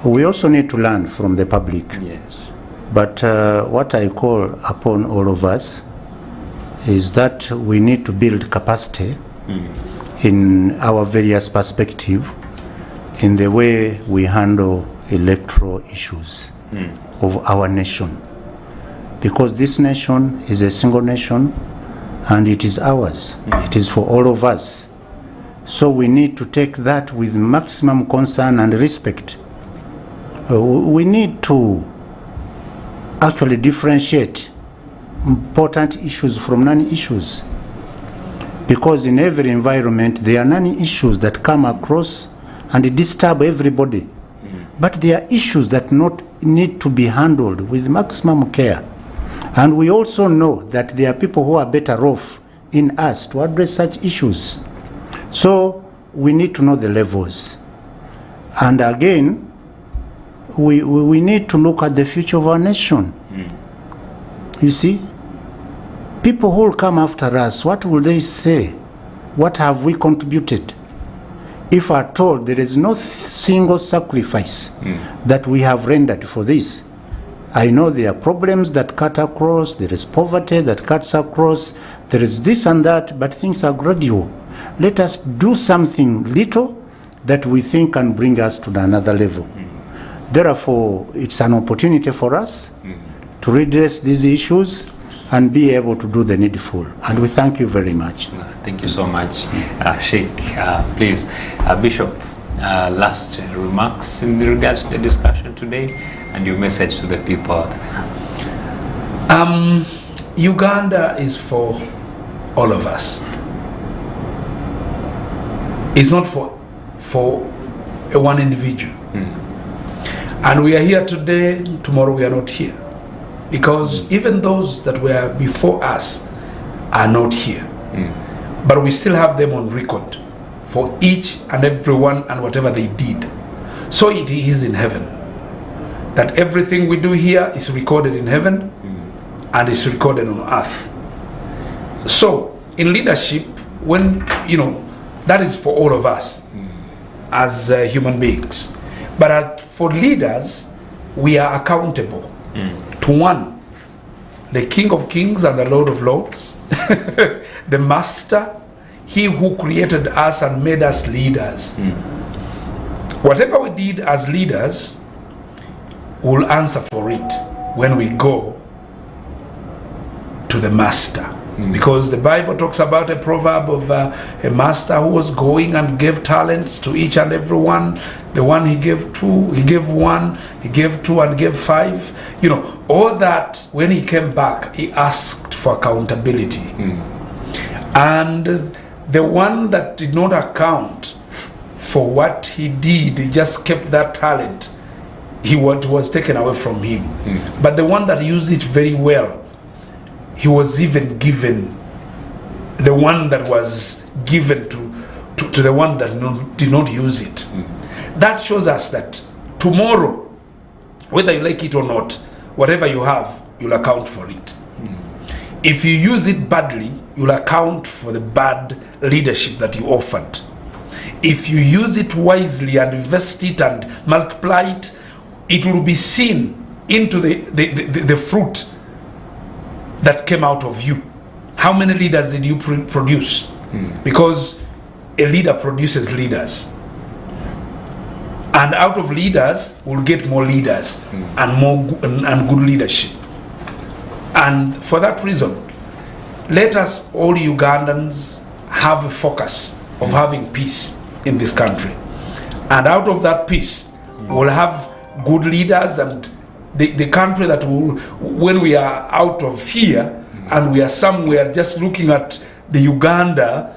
We also need to learn from the public. Yes. But what I call upon all of us is that we need to build capacity in our various perspectives in the way we handle electoral issues of our nation. Because this nation is a single nation, and it is ours. It is for all of us. So we need to take that with maximum concern and respect. We need to actually differentiate important issues from non-issues. Because in every environment, there are non-issues that come across and disturb everybody. But there are issues that need to be handled with maximum care. And we also know that there are people who are better off in us to address such issues. So we need to know the levels. And again, we need to look at the future of our nation. You see, people who will come after us, what will they say? What have we contributed? If are told there is no single sacrifice that we have rendered for this. I know there are problems that cut across, there is poverty that cuts across, there is this and that, but things are gradual. Let us do something little that we think can bring us to another level. Therefore, it's an opportunity for us to redress these issues and be able to do the needful. And we thank you very much. Thank you so much, Sheikh. Please, Bishop, last remarks in regards to the discussion today and your message to the people out there. Uganda is for all of us. It's not for one individual. And we are here today, tomorrow we are not here. Because even those that were before us are not here. But we still have them on record for each and every one and whatever they did. So it is in heaven. That everything we do here is recorded in heaven and is recorded on earth. So in leadership, when, that is for all of us as human beings. But for leaders, we are accountable to one, the King of Kings and the Lord of Lords, the Master, he who created us and made us leaders. Whatever we did as leaders, we'll answer for it when we go to the Master. Because the Bible talks about a proverb of a master who was going and gave talents to each and every one. The one he gave 2, he gave 1, he gave 2 and gave 5. All that, when he came back, he asked for accountability. And the one that did not account for what he did, he just kept that talent, was taken away from him. But the one that used it very well, he was even given, the one that was given to the one that did not use it. That shows us that tomorrow, whether you like it or not, whatever you have, you'll account for it. If you use it badly, you'll account for the bad leadership that you offered. If you use it wisely and invest it and multiply it, it will be seen into the fruit that came out of you. How many leaders did you produce? Because a leader produces leaders. And out of leaders, we'll get more leaders and more and good leadership. And for that reason, let us all Ugandans have a focus of having peace in this country. And out of that peace, we'll have good leaders, and the country that will, when we are out of here and we are somewhere just looking at the Uganda,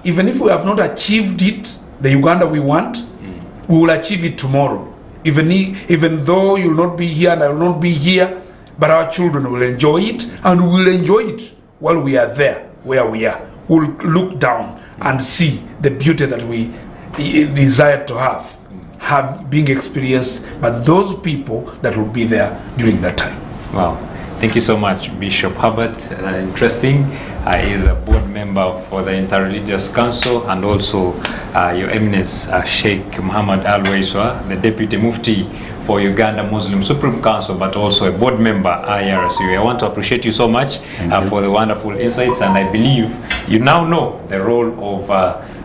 even if we have not achieved it, the Uganda we want, we will achieve it tomorrow. Even though you will not be here and I will not be here, but our children will enjoy it, and we will enjoy it while we are there, where we are. We'll look down and see the beauty that we desire to have being experienced by those people that will be there during that time. Wow. Thank you so much, Bishop Herbert. Interesting. He is a board member for the Interreligious Council, and also Your Eminence, Sheikh Muhammad Al-Waiswa, the Deputy Mufti for Uganda Muslim Supreme Council, but also a board member, IRCU. I want to appreciate you so much for the wonderful insights, and I believe you now know the role of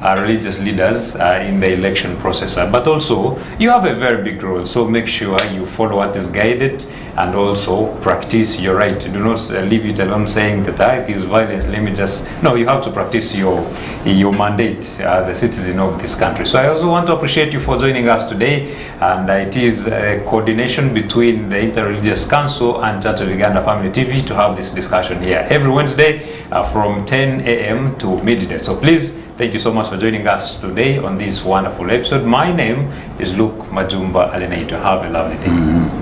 religious leaders in the election process. But also, you have a very big role, so make sure you follow what is guided and also practice your right. Do not leave it alone saying that it is violent, let me just... No, you have to practice your mandate as a citizen of this country. So I also want to appreciate you for joining us today, and it is a coordination between the Interreligious Council and Church of Uganda Family TV to have this discussion here every Wednesday from 10 a.m. to midday. So please, thank you so much for joining us today on this wonderful episode. My name is Luke Majumba Alenaito. Have a lovely day.